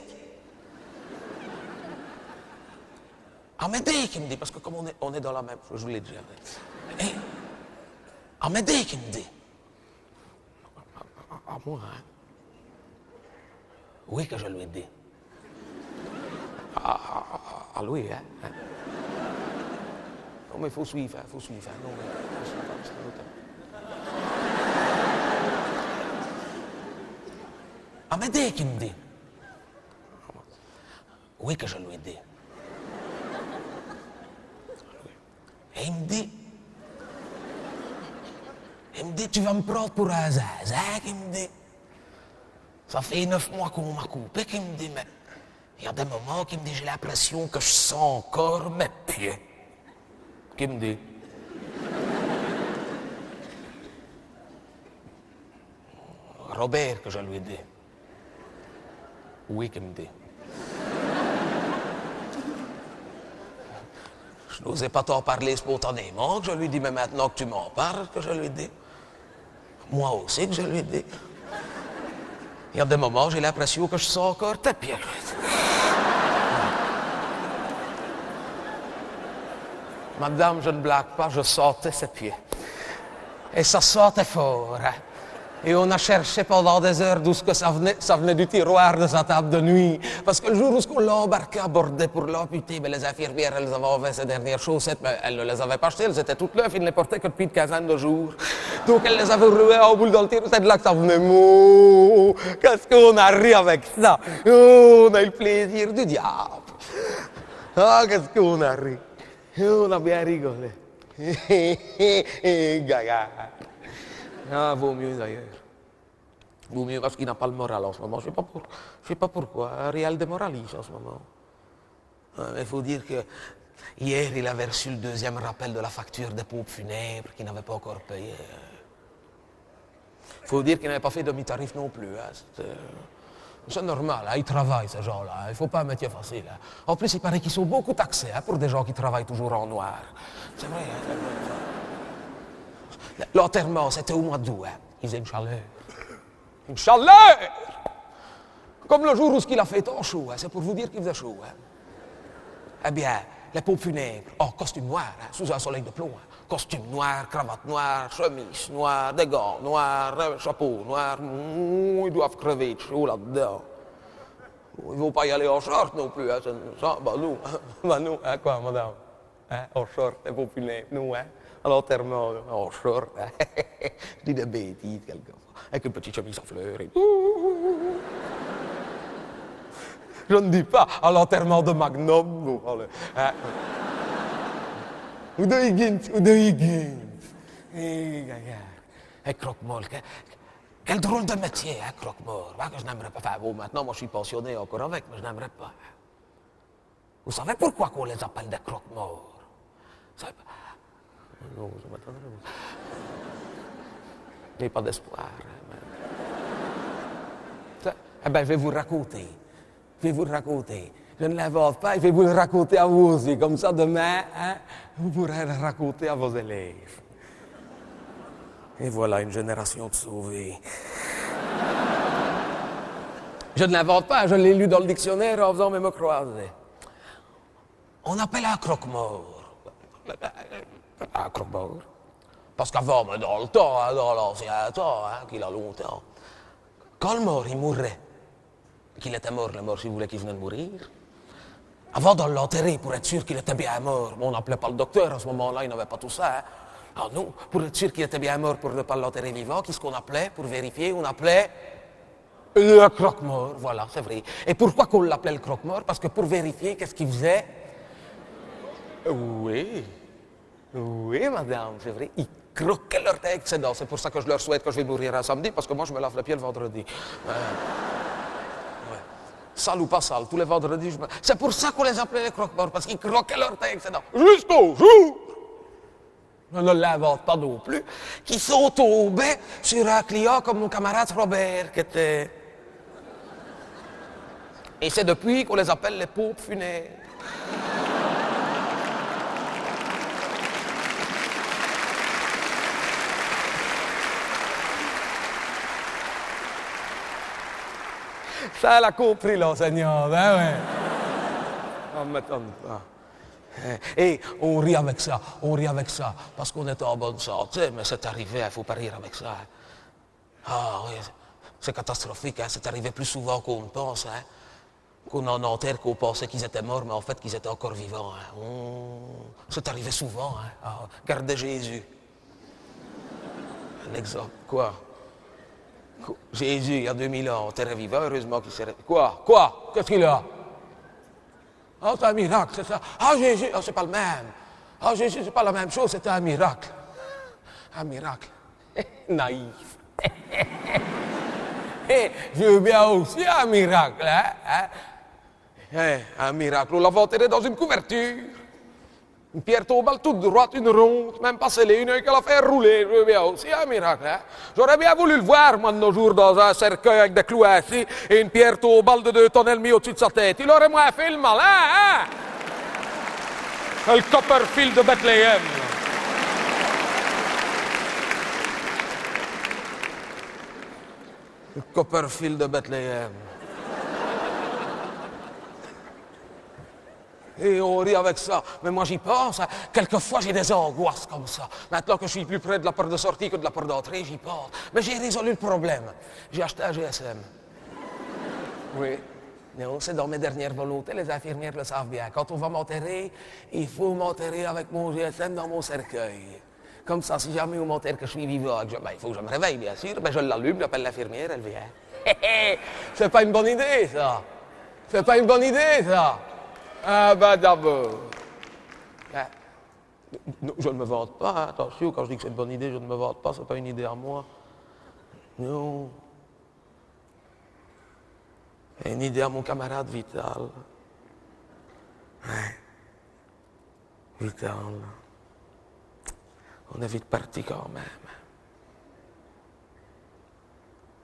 Amédée qui me dit, parce que comme on est dans la même, je vous l'ai déjà dit. Et Amédée qui me dit, à moi, hein? Oui que je lui ai dit. À lui, hein? Non mais il faut suivre, hein? Non, mais faut suivre. Amédée qui me dit. Oui que je lui ai dit. Et il me dit, tu vas me prendre pour un zinzin, il me dit. Ça fait 9 mois qu'on m'a coupé, qu'il me dit, mais il y a des moments qu'il me dit, j'ai l'impression que je sens encore mes pieds. Qu'il me dit. Robert que je lui ai dit. Oui, qu'il me dit. Je n'osais pas t'en parler spontanément, que je lui dis, mais maintenant que tu m'en parles, que je lui dis. Moi aussi que je lui dis. Il y a des moments, j'ai l'impression que je sens encore tes pieds. Madame, je ne blague pas, je sentais ses pieds. Et ça sentait fort. Hein. Et on a cherché pendant des heures d'où ce que ça venait du tiroir de sa table de nuit. Parce que le jour où on l'a embarqué à Bordeaux pour l'amputer, ben les infirmières, elles avaient enlevé ses dernières chaussettes, mais elles ne les avaient pas achetées, elles étaient toutes neuves, ils ne les portaient que depuis une quinzaine de jours. Donc elles les avaient rouées en boule dans le tiroir, c'est de là que ça venait. Oh, qu'est-ce qu'on a ri avec ça? Oh, on a eu le plaisir du diable. Ah, qu'est-ce qu'on a ri? On a bien rigolé. Gaga. Ah, vaut mieux d'ailleurs. Vaut mieux parce qu'il n'a pas le moral en ce moment. Je ne sais pas pourquoi. Réal démoralise en ce moment. Il faut dire que hier, il avait reçu le deuxième rappel de la facture des pompes funèbres qu'il n'avait pas encore payé. Il faut dire qu'il n'avait pas fait demi-tarif non plus. Hein. C'est normal, hein, ils travaillent ces gens-là, il ne faut pas un métier facile. Hein. En plus, il paraît qu'ils sont beaucoup taxés hein, pour des gens qui travaillent toujours en noir. C'est vrai, hein, c'est vrai. L'enterrement, c'était au mois d'août, hein. Il faisait une chaleur. Une chaleur! Comme le jour où il a fait tant chaud, hein. C'est pour vous dire qu'il faisait chaud. Hein. Eh bien, les pompes funèbres, en costume noir, hein, sous un soleil de plomb. Hein. Costume noir, cravate noire, chemise noire, des gants noirs, chapeau noir. Ils doivent crever de chaud là-dedans. Ils ne vont pas y aller en short non plus. Hein. Ça, nous, hein, quoi, madame? Hein, en short, les pompes funèbres, nous, hein? À l'enterrement, en short. Hein. Je dis des bêtises, quelquefois. Avec une petite chemise à fleurs. Et... Je ne dis pas à l'enterrement de Magnum. Hein. Ou de Higgins. Et croque-mort. Quel drôle de métier, hein, croque-mort. Que je n'aimerais pas. Enfin, bon, maintenant, moi, je suis pensionné encore avec, mais je n'aimerais pas. Vous savez pourquoi qu'on les appelle des croque-morts? Vous savez pas? Non, je m'attendais. Il n'y a pas d'espoir. Eh bien, je vais vous raconter. Je vais vous raconter. Je ne l'invente pas, je vais vous le raconter à vous aussi. Comme ça, demain, hein, vous pourrez le raconter à vos élèves. Et voilà une génération de sauvés. Je ne l'invente pas, je l'ai lu dans le dictionnaire en faisant mes mots croisés. On appelle un croque-mort. Un croque-mort. Parce qu'avant, mais dans le temps, hein, dans l'ancien temps, hein, qu'il a longtemps, quand le mort, il mourait, qu'il était mort, le mort, si vous voulez qu'il venait de mourir, avant de l'enterrer, pour être sûr qu'il était bien mort, on n'appelait pas le docteur, à ce moment-là, il n'avait pas tout ça. Hein. Alors nous, pour être sûr qu'il était bien mort, pour ne pas l'enterrer vivant, qu'est-ce qu'on appelait, pour vérifier, on appelait le croque-mort, voilà, c'est vrai. Et pourquoi qu'on l'appelait le croque-mort? Parce que pour vérifier, qu'est-ce qu'il faisait? Oui, madame, c'est vrai, ils croquaient leur tête avec ses dents. C'est pour ça que je leur souhaite que je vais mourir un samedi, parce que moi, je me lave les pieds le vendredi. Sale ou pas sale, tous les vendredis, je me... C'est pour ça qu'on les appelait les croque-morts, parce qu'ils croquaient leur tête avec ses dents. Jusqu'au jour, je ne l'invente pas non plus, qui sont tombés sur un client comme mon camarade Robert, qui était... Et c'est depuis qu'on les appelle les pompes funèbres. Ça, elle a compris, l'enseignante, hein, ouais. On ne m'étonne pas. Et on rit avec ça, parce qu'on est en bonne santé, mais c'est arrivé, il ne faut pas rire avec ça. Ah oui, c'est catastrophique, hein, c'est arrivé plus souvent qu'on ne pense, hein. Qu'on en enterre, qu'on pensait qu'ils étaient morts, mais en fait qu'ils étaient encore vivants. Hein. C'est arrivé souvent, hein. Ah, regardez Jésus. Un exemple, quoi? Jésus, il y a 2000 ans, terre vivant, heureusement qu'il s'est... Quoi? Qu'est-ce qu'il a? Ah, c'est un miracle, c'est ça. Ah, Jésus, c'est pas le même. Ah, Jésus, c'est pas la même chose, c'était un miracle. Un miracle. Naïf. Je veux bien aussi un miracle, hein? Un miracle, on l'a enterré dans une couverture. Une pierre tombale toute droite, une ronde, même pas scellée, une qu'elle a fait rouler. Je veux bien aussi un miracle, hein? J'aurais bien voulu le voir, moi, de nos jours, dans un cercueil avec des clous assis et une pierre tombale de 2 tonnes et demie au-dessus de sa tête. Il aurait moins fait le malin, hein? Le Copperfield de Bethléem. Copperfield de Bethléem. Et on rit avec ça. Mais moi, j'y pense. Hein. Quelquefois, j'ai des angoisses comme ça. Maintenant que je suis plus près de la porte de sortie que de la porte d'entrée, j'y pense. Mais j'ai résolu le problème. J'ai acheté un GSM. Oui. Non, c'est dans mes dernières volontés. Les infirmières le savent bien. Quand on va m'enterrer, il faut m'enterrer avec mon GSM dans mon cercueil. Comme ça, si jamais on m'enterre que je suis vivant, il faut que je me réveille, bien sûr. Ben, je l'allume, j'appelle l'infirmière, elle vient. C'est pas une bonne idée, ça. C'est pas une bonne idée, ça. Ah ben d'abord. Non, je ne me vante pas, hein. Attention, quand je dis que c'est une bonne idée, je ne me vante pas, c'est pas une idée à moi. Non. C'est une idée à mon camarade Vital. Ouais. Vital. On est vite parti quand même.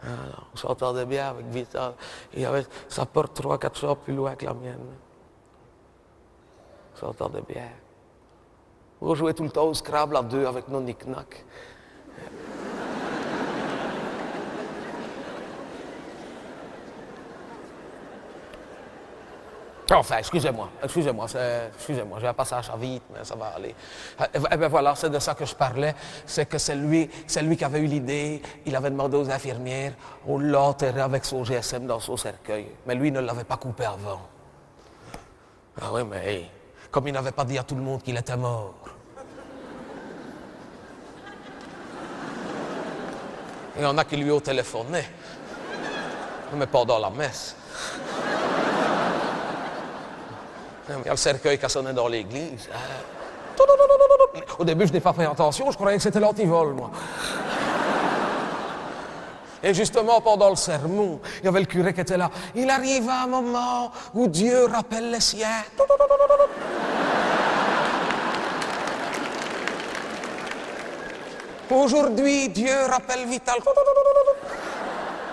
Alors, on s'entendait bien avec Vital. Il avait sa porte 3-4 chambres plus loin que la mienne. On s'entendait bien. On jouait tout le temps au Scrabble à deux avec nos knick-knack. Enfin, excusez-moi, j'ai un passage à vite, mais ça va aller. Eh bien voilà, c'est de ça que je parlais, c'est que c'est lui qui avait eu l'idée, il avait demandé aux infirmières, on l'a enterré avec son GSM dans son cercueil, mais lui ne l'avait pas coupé avant. Ah oui, mais comme il n'avait pas dit à tout le monde qu'il était mort. Il y en a qui lui ont téléphoné, mais pendant la messe. Il y a le cercueil qui a sonné dans l'église. Au début, je n'ai pas fait attention, je croyais que c'était l'antivol, moi. Et justement, pendant le sermon, il y avait le curé qui était là. Il arrive un moment où Dieu rappelle les siens. Aujourd'hui, Dieu rappelle Vital.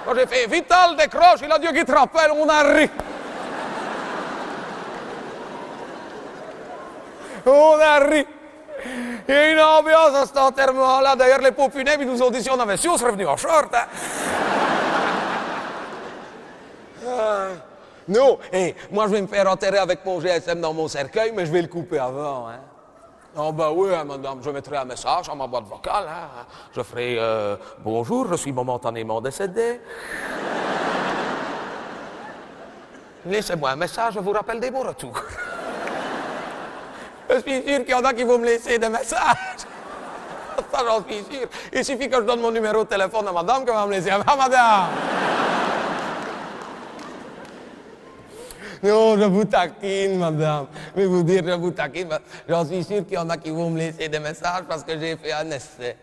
Quand j'ai fait Vital, décroche, il a Dieu qui te rappelle, on a ri. On a ri. Il y a une ambiance à cet enterrement-là. D'ailleurs, les pots funèbres, ils nous ont dit si on avait su, on serait venu en short. Hein. Non, moi je vais me faire enterrer avec mon GSM dans mon cercueil, mais je vais le couper avant. Hein. Oh ben oui, hein, madame, je mettrai un message à ma boîte vocale. Hein. Je ferai bonjour, je suis momentanément décédé. Laissez-moi un message, je vous rappelle dès mon retour. Je suis sûr qu'il y en a qui vont me laisser des messages. Ça, j'en suis sûr. Il suffit que je donne mon numéro de téléphone à madame qu'elle va me laisser. Ah, madame! Non, je vous taquine, madame. Je vais vous dire, je vous taquine. J'en suis sûr qu'il y en a qui vont me laisser des messages parce que j'ai fait un essai.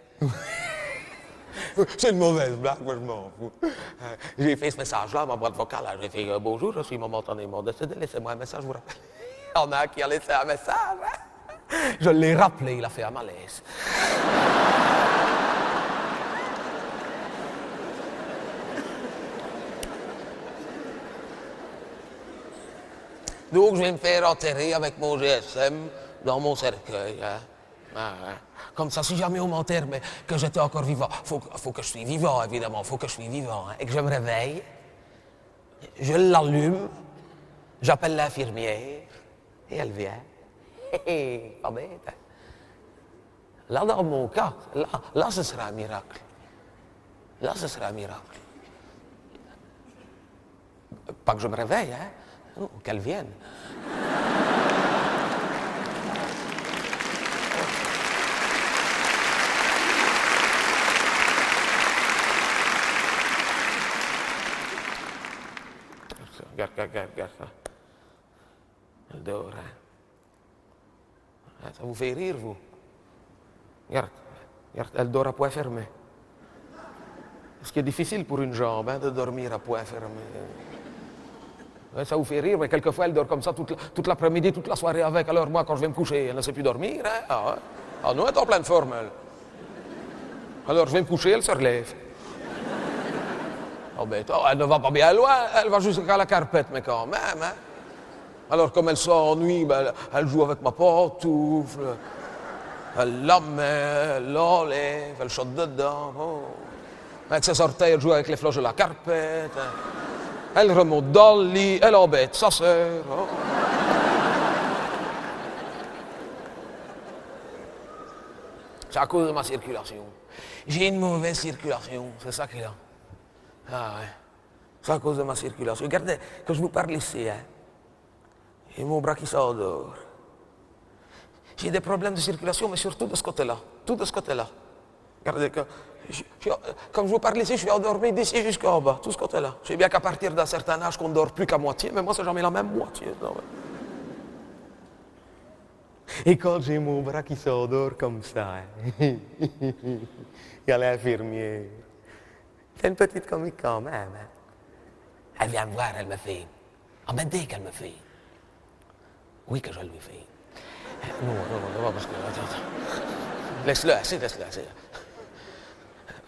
C'est une mauvaise blague, moi je m'en fous. J'ai fait ce message-là à ma boîte vocale. J'ai fait bonjour, je suis momentanément décédé. Laissez-moi un message, je vous rappelle. Il y en a qui a laissé un message. Hein? Je l'ai rappelé, il a fait un malaise. Donc, je vais me faire enterrer avec mon GSM dans mon cercueil. Hein? Comme ça, si jamais on m'enterre, mais que j'étais encore vivant, faut que je suis vivant, évidemment, faut que je suis vivant, hein? Et que je me réveille, je l'allume, j'appelle l'infirmière, et elle vient. Pas bête, hein? Là, dans mon cas, là, ce sera un miracle. Là, ce sera un miracle. Pas que je me réveille, hein? Oh, qu'elle vienne. Regarde ça. Elle dort, hein? Ça vous fait rire, vous? Regarde, elle dort à poing fermé. Ce qui est difficile pour une jambe, hein, de dormir à poing fermé. Ouais, ça vous fait rire, mais quelquefois elle dort comme ça toute l'après-midi, toute la soirée avec. Alors moi, quand je vais me coucher, elle ne sait plus dormir. Hein? Ah non, elle est en pleine forme, elle. Alors je vais me coucher, elle se relève. Oh ben, elle ne va pas bien loin, elle va jusqu'à la carpette, mais quand même. Hein? Alors comme elle s'ennuie, ben, elle joue avec ma pantoufle. Elle la met, elle l'enlève, elle chante dedans. Oh. Avec ses orteils, elle joue avec les flèches de la carpette. Elle remonte dans le lit, elle embête sa sœur. Oh. C'est à cause de ma circulation. J'ai une mauvaise circulation, c'est ça qu'il y a. Ah ouais, c'est à cause de ma circulation. Regardez, quand je vous parle ici, hein, j'ai mon bras qui s'endort. J'ai des problèmes de circulation, mais surtout de ce côté-là. Tout de ce côté-là. Regardez, comme je vous parle ici, je suis endormi d'ici jusqu'en bas, tout ce côté-là. Je sais bien qu'à partir d'un certain âge, qu'on ne dort plus qu'à moitié, mais moi, c'est jamais la même moitié. Non, et quand j'ai mon bras qui s'endort comme ça, hein, il y a l'infirmière. C'est une petite comique quand même. Hein. Elle vient me voir, elle me fait. Ah ben dès qu'elle me fait. Oui que je lui fais. Non, parce que... Attends. Laisse-le assis, laisse-le assis.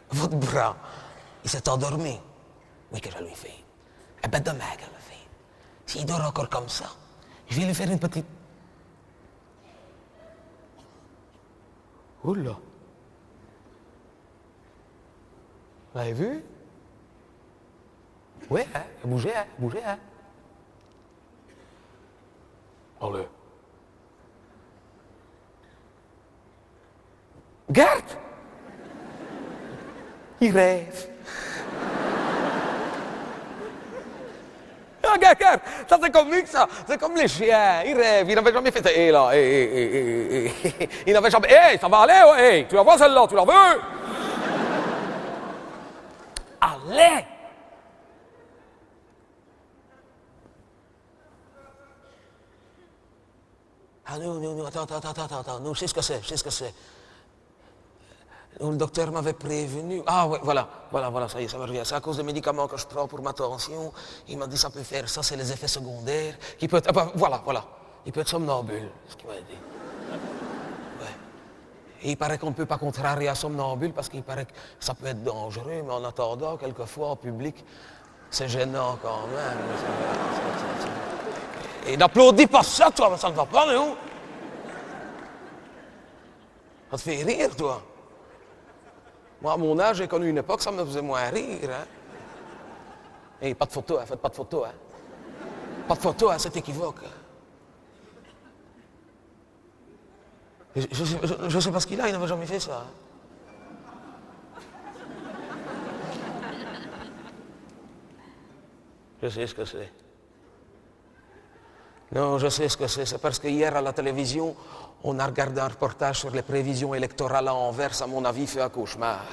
Votre bras, il s'est endormi. Oui que je lui fais. Eh ben demain qu'elle me fait. S'il dort encore comme ça, je vais lui faire une petite... Oula. Vous l'avez vu? Oui, hein? Bougez, hein? Allez. Regarde! Il rêve. Regarde, ça c'est comique ça, c'est comme les chiens, ils rêvent, ils n'avaient jamais fait ça. Hé là, ils n'avaient jamais... Hé, ça va aller, ouais, tu la vois celle-là, tu la veux? Allez! Ah non, attends, non, je sais ce que c'est. Le docteur m'avait prévenu. Ah oui, voilà, ça y est, ça me revient. C'est à cause des médicaments que je prends pour ma tension. Il m'a dit ça peut faire ça, c'est les effets secondaires. Qui peut être, voilà. Il peut être somnambule, ce qu'il m'a dit. Ouais. Et il paraît qu'on ne peut pas contrarier un somnambule parce qu'il paraît que ça peut être dangereux, mais en attendant, quelquefois en public, c'est gênant quand même. Et n'applaudis pas ça, toi, ça ne va pas, mais où? Ça te fait rire, toi. Moi, à mon âge, j'ai connu une époque, ça me faisait moins rire. Hein? Et pas de photo, hein, faites pas de photo. Hein? Pas de photo, hein, c'est équivoque. Je sais pas ce qu'il a, il n'avait jamais fait ça. Hein? Je sais ce que c'est. Non, je sais ce que c'est. C'est parce que hier, à la télévision, on a regardé un reportage sur les prévisions électorales à Anvers, à mon avis, fait un cauchemar.